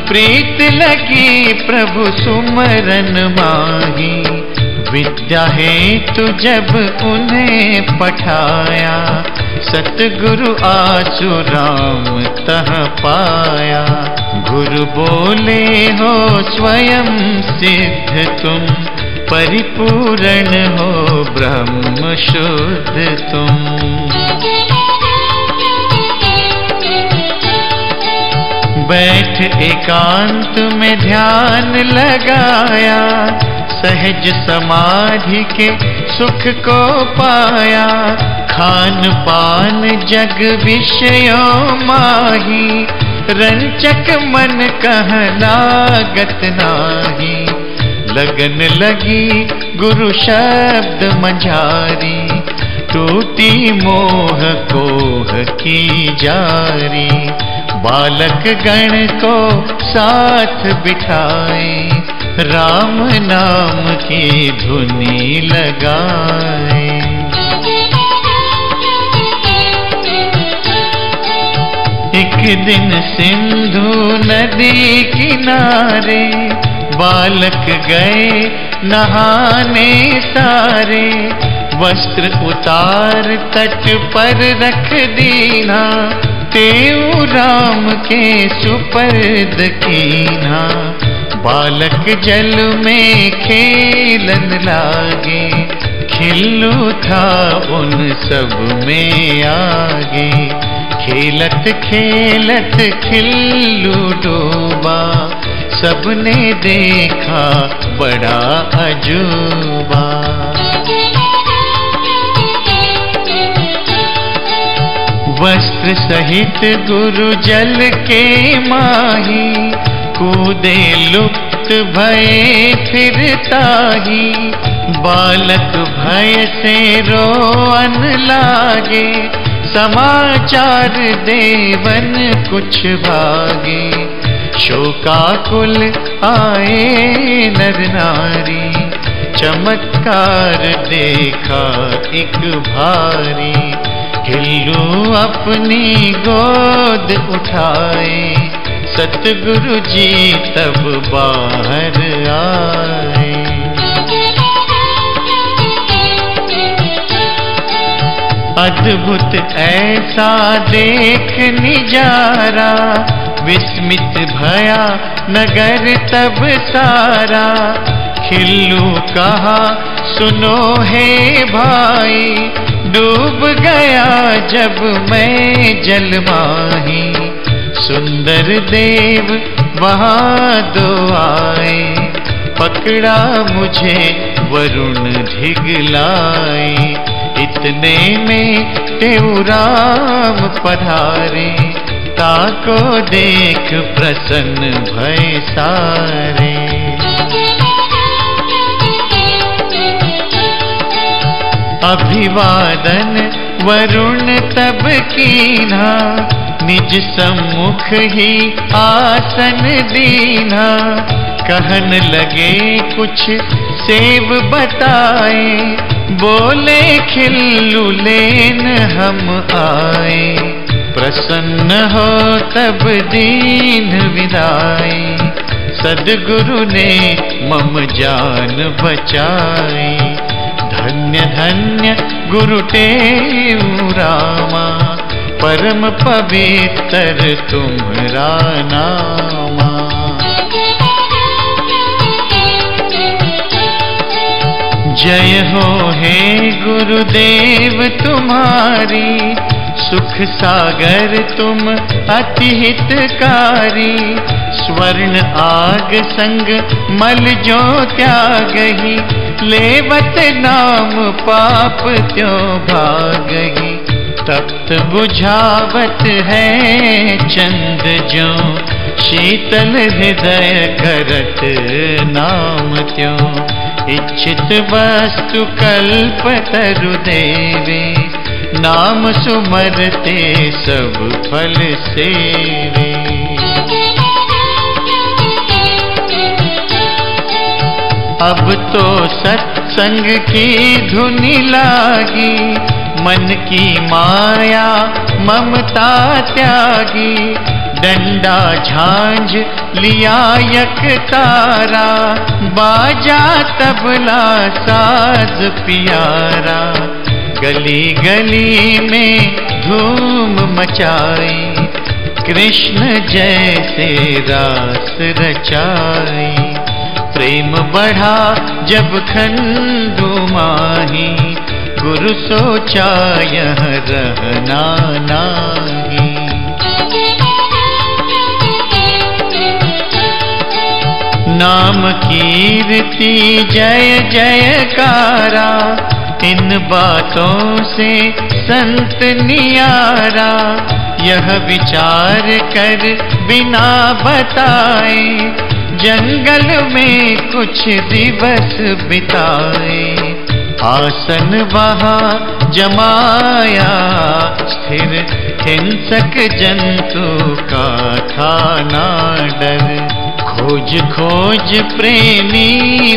प्रीत लगी प्रभु सुमरन माही। विद्या हेतु जब उन्हें पठाया, सतगुरु आसु राम तह पाया। गुरु बोले हो स्वयं सिद्ध तुम, परिपूर्ण हो ब्रह्म शुद्ध तुम। बैठ एकांत में ध्यान लगाया, सहज समाधि के सुख को पाया। खान पान जग विषयों माही, रंचक मन कह लागत नाही। लगन लगी गुरु शब्द मझारी, टूटी मोह कोह की जारी। बालक गण को साथ बिठाए, राम नाम की धुनी लगाए। एक दिन सिंधु नदी किनारे, बालक गए नहाने सारे। वस्त्र उतार तट पर रख दीना, तेऊ राम के सुपर्द कीना। बालक जल में खेलन लागे, खिल्लू था उन सब में आगे। खेलत खेलत खिल्लू डूबा, सबने देखा बड़ा अजूबा। वस्त्र सहित गुरु जल के माही, कूदे लुप्त भये फिर ताही। बालक भय से रोअन लागे, समाचार देवन कुछ भागे। शोकाकुल आए नर नारी, चमत्कार देखा एक भारी। हिल्लू अपनी गोद उठाए, सतगुरु जी तब बाहर आए। अद्भुत ऐसा देख निजारा, विस्मित भया नगर तब सारा। खिल्लू कहा सुनो हे भाई, डूब गया जब मैं जल माही। सुंदर देव वहाँ दो आए, पकड़ा मुझे वरुण धिगलाए। इतने में तेऊ राम पधारे, ताको देख प्रसन्न भय सारे। अभिवादन वरुण तब कीन्हा, निज सम्मुख ही आसन दीन्हा। कहन लगे कुछ सेव बताए, बोले खिल्लू लेन हम आए। प्रसन्न हो तब दीन विदाई, सद्गुरु ने मम जान बचाई। धन्य धन्य गुरु तेऊ रामा, परम पवित्र तुम्हारा नामा। जय हो हे गुरुदेव तुम्हारी, सुख सागर तुम अति हितकारी। स्वर्ण आग संग मल जो त्यागही, लेवत नाम पाप त्यों भागही। तप्त बुझावत है चंद जो, शीतल हृदय करत नाम त्यों, इच्छित वस्तु कल्प तरु देवे, नाम सुमरते सब फल सेवे। अब तो सत्संग की धुनि लागी, मन की माया ममता त्यागी, डंडा झांझ लिया यक तारा, बाजा तबला साज प्यारा, गली गली में धूम मचाई, कृष्ण जैसे रास रचाई। प्रेम बढ़ा जब खंडू माही, गुरु सोचा यह रहना नाही। नाम कीर्ति जय जयकारा, इन बातों से संत नियारा, यह विचार कर बिना बताए, जंगल में कुछ दिवस बिताए। आसन वहाँ जमाया स्थिर, हिंसक जंतु का था ना डर। खोज खोज प्रेमी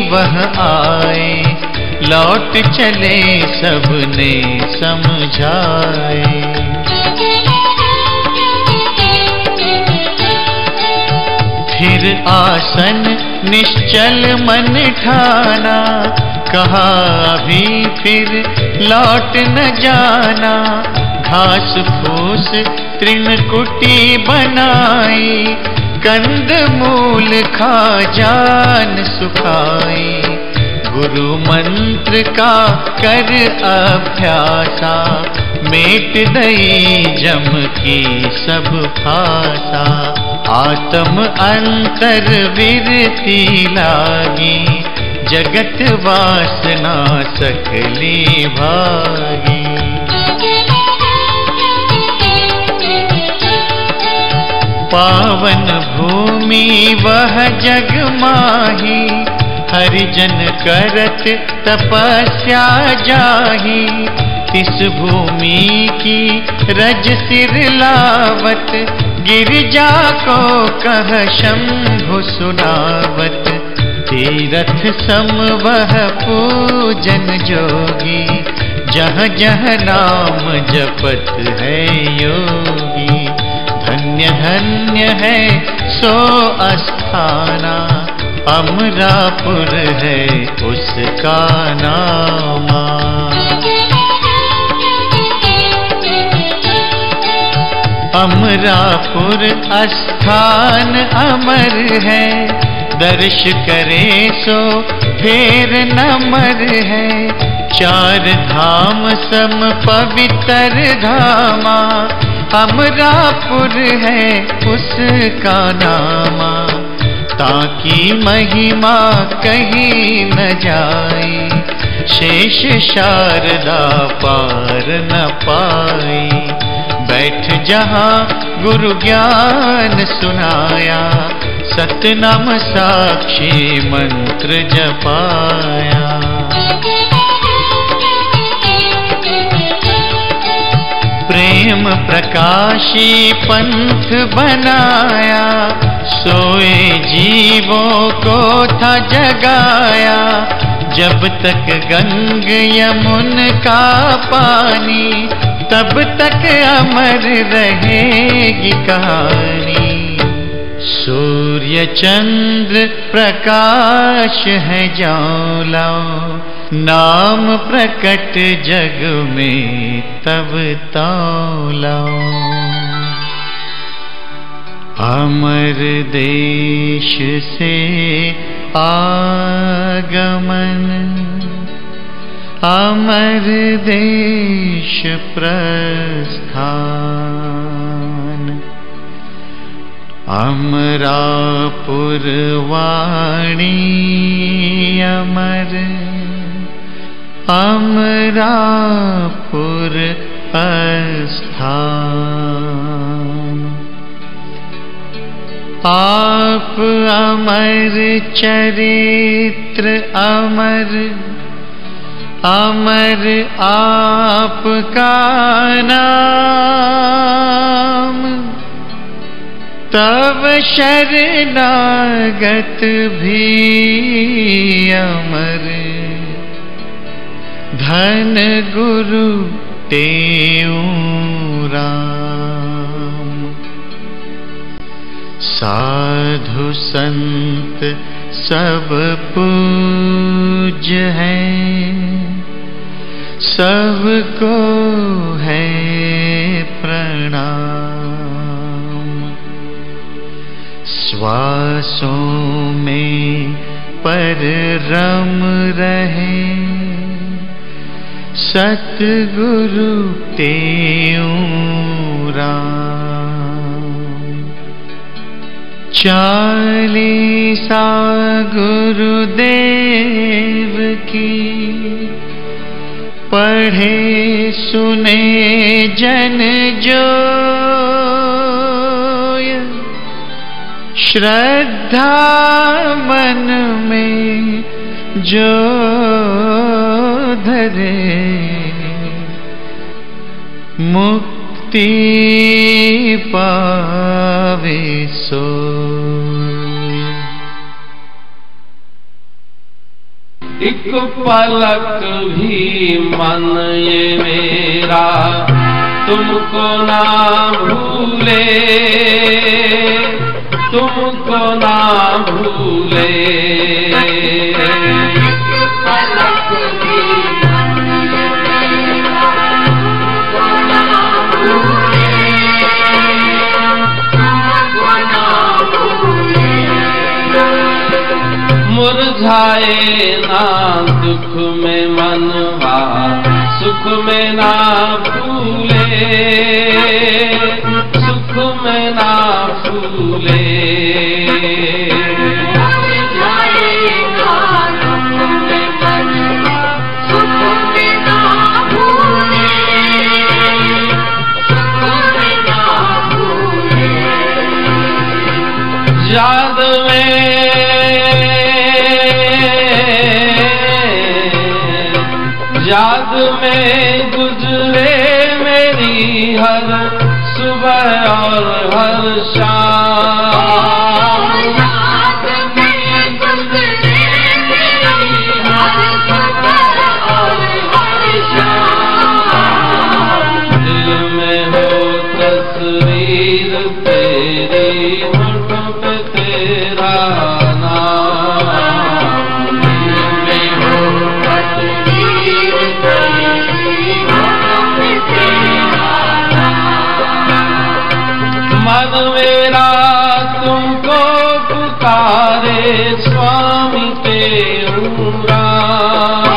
वह आए, लौट चले सबने समझाए। फिर आसन निश्चल मन ठाना, कहा अभी फिर लौट न जाना। घास फूस तृणकुटी बनाई, कंद मूल खा जान सुखाई। गुरु मंत्र का कर अभ्यासा, मेट दई जम की सब फासा। आत्म अंतर विरति लागी, जगत वासना सकली भागी। पावन भूमि वह जग माही, हरिजन करत तपस्या जाही। तिस भूमि की रज सिर लावत, गिरिजा को कह शंभु सुनावत। तीरथ सम वह पूजन जोगी, जह जह नाम जपत है योगी। धन्य धन्य है सो अस्थाना, अमरापुर है उसका नामा। अमरापुर अस्थान अमर है, दर्श करे सो फेर न मर है। चार धाम सम पवित्र धामा, अमरापुर है उसका नामा। ताकि महिमा कहीं न जाए, शेष शारदा पार न पाई। बैठ जहाँ गुरु ज्ञान सुनाया, सतनाम साक्षी मंत्र जपाया। प्रेम प्रकाशी पंथ बनाया, सोए जीवों को था जगाया। जब तक गंग यमुन का पानी, तब तक अमर रहेगी कहानी। सूर्य चंद्र प्रकाश है जाओ लाओ, नाम प्रकट जग में तब ताओ लाओ। अमर देश से आगमन, अमर देश प्रस्थान। अमरापुर वाणी अमर, अमरापुर अस्थान। आप अमर चरित्र अमर, अमर आपका नाम, तब शरणागत भी अमर, धन गुरु तेऊ राम। साधु संत सब पूज्य हैं, सबको है प्रणाम। श्वासों में पर रम रहे, सतगुरु तेऊ राम। चालीसा गुरुदेव की, पढ़े सुने जन जोय, श्रद्धा मन में जो धरे, मुक्ति पावे सोय। एक पलक भी मन ये मेरा तुमको ना भूले, तुमको ना भूले। पलक भी मन ये मेरा तुमको ना भूले, तुमको ना भूले। मुरझाए ना दुख में मनवा, सुख में ना फूले, सुख में ना फूले। मुरझाए ना दुख में मनवा, सुख में ना फूले, सुख में ना फूले। याद में गुजरे मेरी हर सुबह और हर शाम। याद में गुजरे मेरी हर सुबह और हर शाम। दिल में हो तस्वीर तेरी, होठों पे तेरा नाम। दिल में हो तस्वीर तेरी, होठों पे तेरा नाम। मन मेरा तुमको पुकारे स्वामी तेरू राम।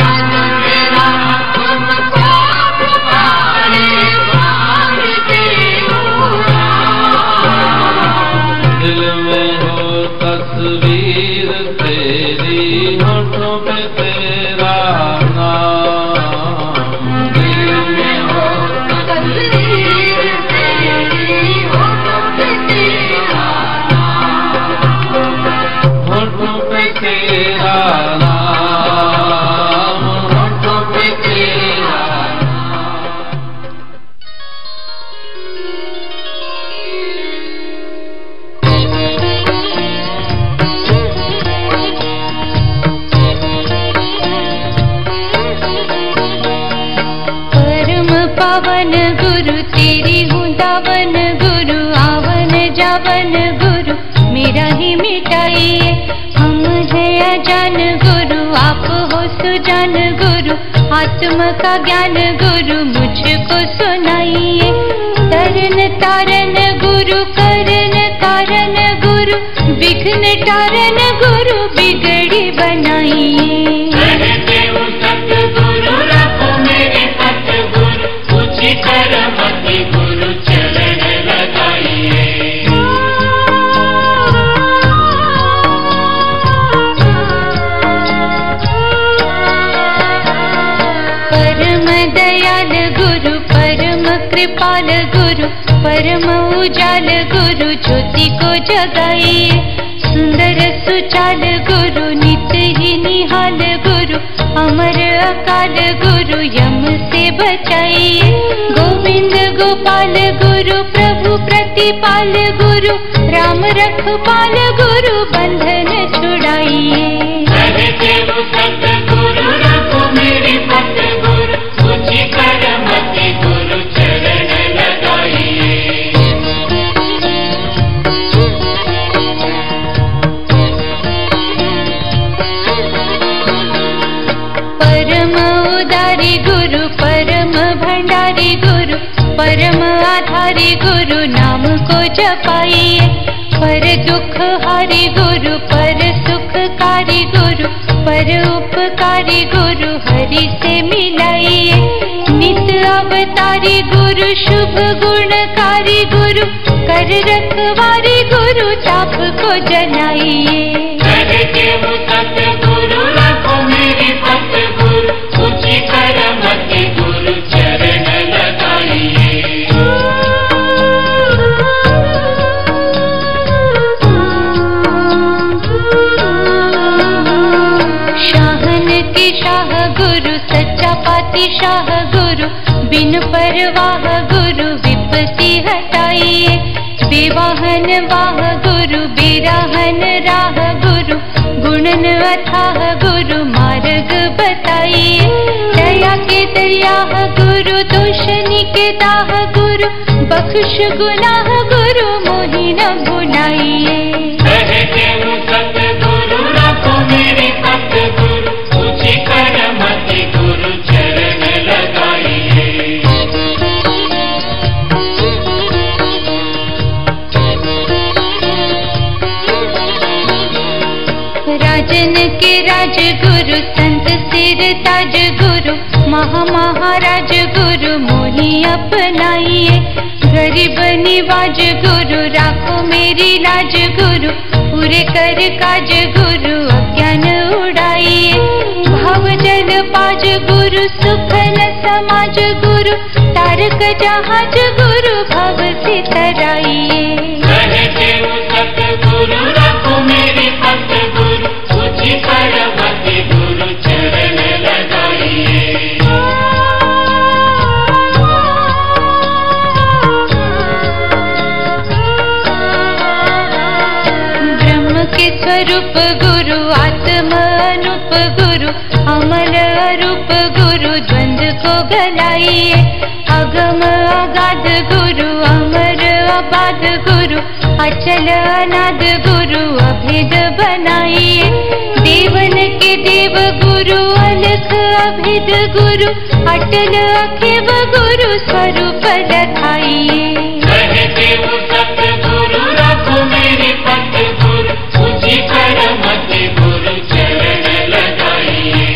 मन मेरा तुमको पुकारे स्वामी तेरू राम। दिल में हो तस्वीर तेरी, होठों पे तेरा नाम। दिल में हो तस्वीर तेरी, होठों पे तेरा नाम। होठों पे तेरा नाम, होठों पे तेरा नाम। परम पावन गुरु तेरी हूँ दावन, गुरु आवन जावन गुरु मेरा ही मिटाइए। हम है अजान गुरु आप हो सुजान गुरु, आत्म का ज्ञान गुरु मुझको सुनाइए। तरन तारन गुरु करन कारण गुरु, विघ्न टारन गुरु बिगड़ी बनाइए। सतगुरु रखो मेरे सतगुरु, ऊंची करमति गुरु चरण लगाइए। परम दयाल गुरु परम कृपाल गुरु परम उजाल गुरु ज्योति को जगाइए। सुंदर सुचाल गुरु नित ही निहाल गुरु अमर अकाल गुरु यम से बचाइए। गोविंद गोपाल गुरु प्रभु प्रतिपाल गुरु राम रखपाल गुरु बंधन छुड़ाइए। सहदेव सतगुरु रखो मेरे सतगुरु ऊंची करमति गुरु चरण लगाइए। परम उदारी गुरु परम भंडारी गुरु परम आधारी गुरु नाम को जपाइए। पर दुख हारी गुरु पर सुखकारी गुरु पर उपकारी गुरु हरि से मिलाइए। नित अवतारी गुरु शुभ गुणकारी गुरु कर रखवारी गुरु ताप को जलाइए। सहदेव सतगुरु रखो मेरे सतगुरु ऊंची करमति गुरु चरण लगाइए। शाहन के शाह गुरु सच्चा पातिशाह गुरु बिन परवाह गुरु विपत्ति हटाइए। बेवाहन वाह गुरु बेराहन राह गुरु गुणन अथाह गुरु मार्ग बताइए। दया के दरियाह गुरु दोषनी के दाह गुरु बख्श गुनाह गुरु मोहि न भुलाइए। सहदेव सतगुरु रखो मेरे सतगुरु ऊंची करमति गुरु चरण लगाइए। राजन के राज गुरु संत सिर ताज गुरु महाराज गुरु मोहि अपनाइए। गरीब निवाज गुरु राखो मेरी लाज गुरु पूरे कर काज गुरु अज्ञान उड़ाइए। भाव जल पाज गुरु सुफल समाज गुरु तारक जहाज गुरु भव से तराइए। सहदेव सतगुरु रखो मेरे सतगुरु ऊंची करमति गुरु चरण लगाइए। ब्रह्म के स्वरूप गुरु आत्म अनूप गुरु अमर रूप गुरु द्वंद को गलाइए। अगम अगाध गुरु अमर अबाध गुरु अचल अनाद गुरु अभेद बनाइए। देवन के देव गुरु अलख अभेद गुरु अटल अखिव गुरु स्वरूप लखाइए। सहदेव सतगुरु रखो मेरे सतगुरु ऊंची करमति गुरु चरण लगाइए।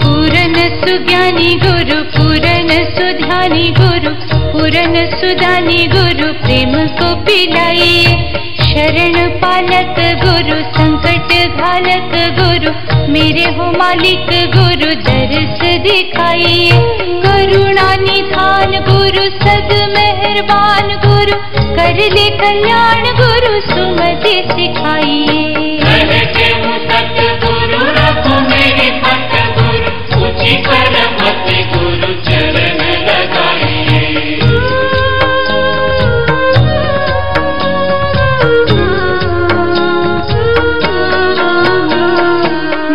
पूरन सुज्ञानी गुरु पूरन सुध्यानी गुरु पूरन सुदानी गुरु प्रेम को पिलाइए। शरण पालक गुरु संकट घालक गुरु मेरे हो मालिक गुरु दर्श दिखाइए। करुणा निधान गुरु सद मेहरबान गुरु कर ले कल्याण गुरु सुमति सिखाइए। सहदेव सतगुरु रखो मेरे सतगुरु ऊंची करमति गुरु चरण लगाइए।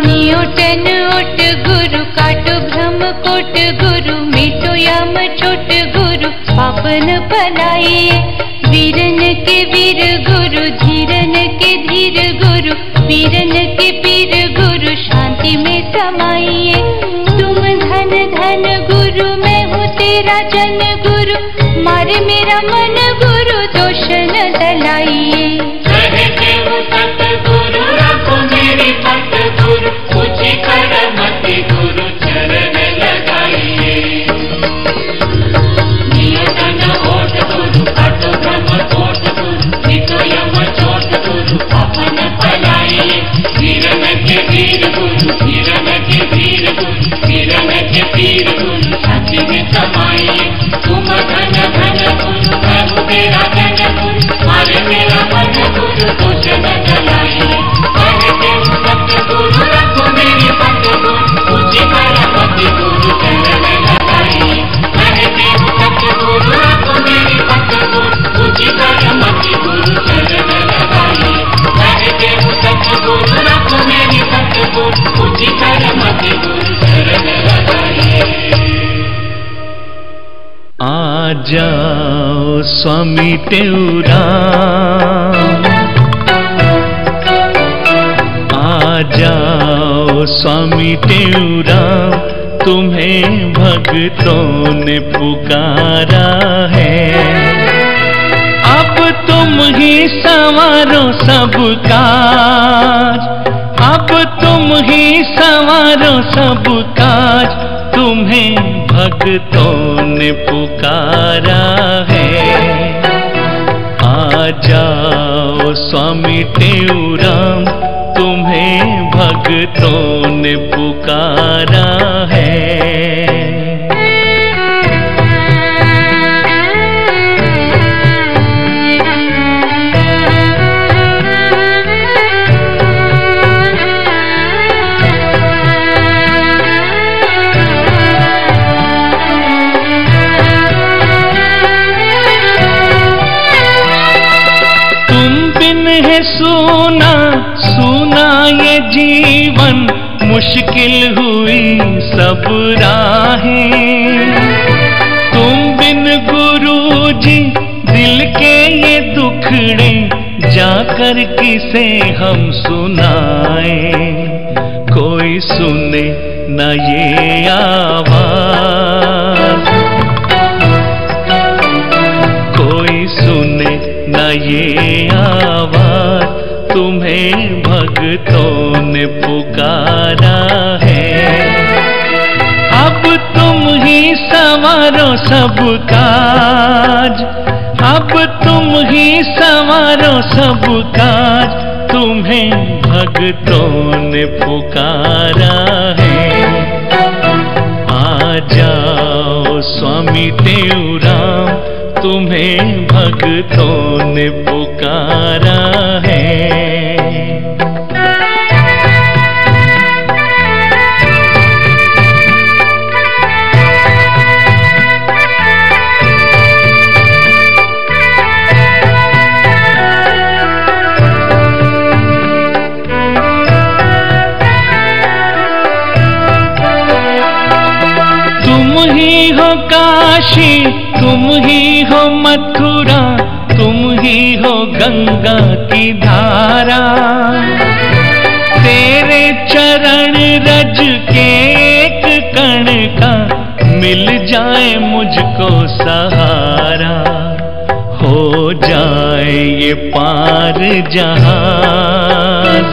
नियोटन ओट गुरु काटो भ्रम कोट गुरु मिटो यम चोट गुरु पापन पलाइए। वीरन के वीर गुरु धीरन के धीर गुरु वीरन के पीर गुरु शांति में समाइए। तुम धन धन गुरु मैं हूँ तेरा जन गुरु मारे मेरा मन गुरु दोष न दलाइए। सहदेव सतगुरु रखो मेरे सतगुरु ऊंची करमति गुरु चरण लगाइए। नियतन ओट गुरु काटो भ्रम कोट गुरु नितो यम चोट गुरु अपन पलाइए। स्वामी टेउराम, आ जाओ स्वामी टेउराम, तुम्हें भक्तों ने पुकारा है। अब तुम ही संवारो सब काज, अब तुम ही संवारो सब काज, तुम्हें भक्तों ने पुकारा है। आ जाओ स्वामी टेउराम, तुम्हें भक्तों ने पुकारा है। सुना सुना ये जीवन, मुश्किल हुई सब राहें। तुम बिन गुरुजी दिल के ये दुखड़े, जाकर किसे हम सुनाए। कोई सुने न ये आवाज, कोई सुने न ये आवाज, तुम्हें भक्तों ने पुकारा है। अब तुम ही संवारो सब काज, अब तुम ही संवारो सब काज, तुम्हें भक्तों ने पुकारा है। आ जाओ स्वामी टेउराम, तुम्हें भक्तों ने पुकारा है। तुम ही हो काशी, तुम ही हो मथुरा, तुम ही हो गंगा की धारा। तेरे चरण रज के एक कण का, मिल जाए मुझको सहारा। हो जाए ये पार जहाज,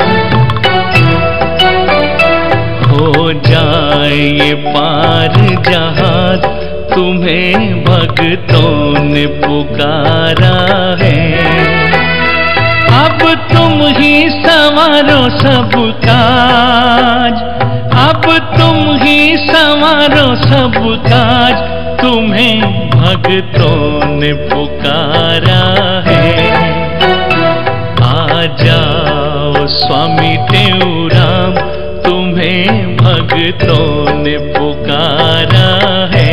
हो जाए ये पार जहाज, तुम्हें भक्तों ने पुकारा है। अब तुम ही संवारो सब काज, अब तुम ही संवारो सब काज, तुम्हें भक्तों ने पुकारा है। आ जाओ स्वामी टेउराम, तुम्हें भक्तों ने पुकारा है।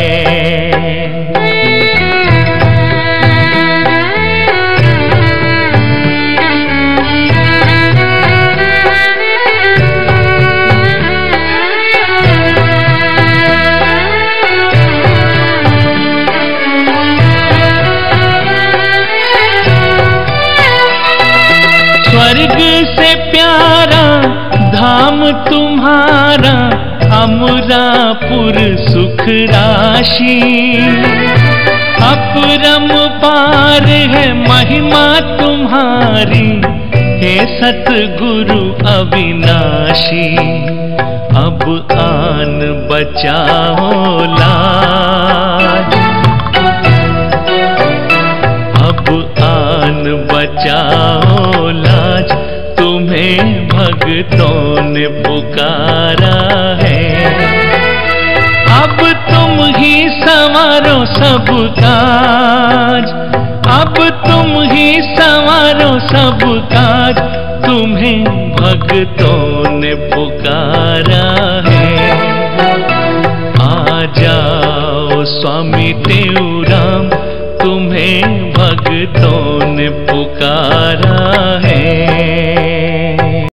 स्वर्ग से प्यारा धाम तुम्हारा, अमरापुर सुख राशि। अपरम पार है महिमा तुम्हारी, हे सतगुरु अविनाशी। अब आन बचाओ लाज, अब आन बचाओ लाज, तुम्हें भक्तों ने पुकारा है। अब तुम ही संवारो सब काज, अब तुम ही संवारो सब काज, तुम्हें भक्तों ने पुकारा है। आ जाओ स्वामी टेउराम, तुम्हें भक्तों ने पुकारा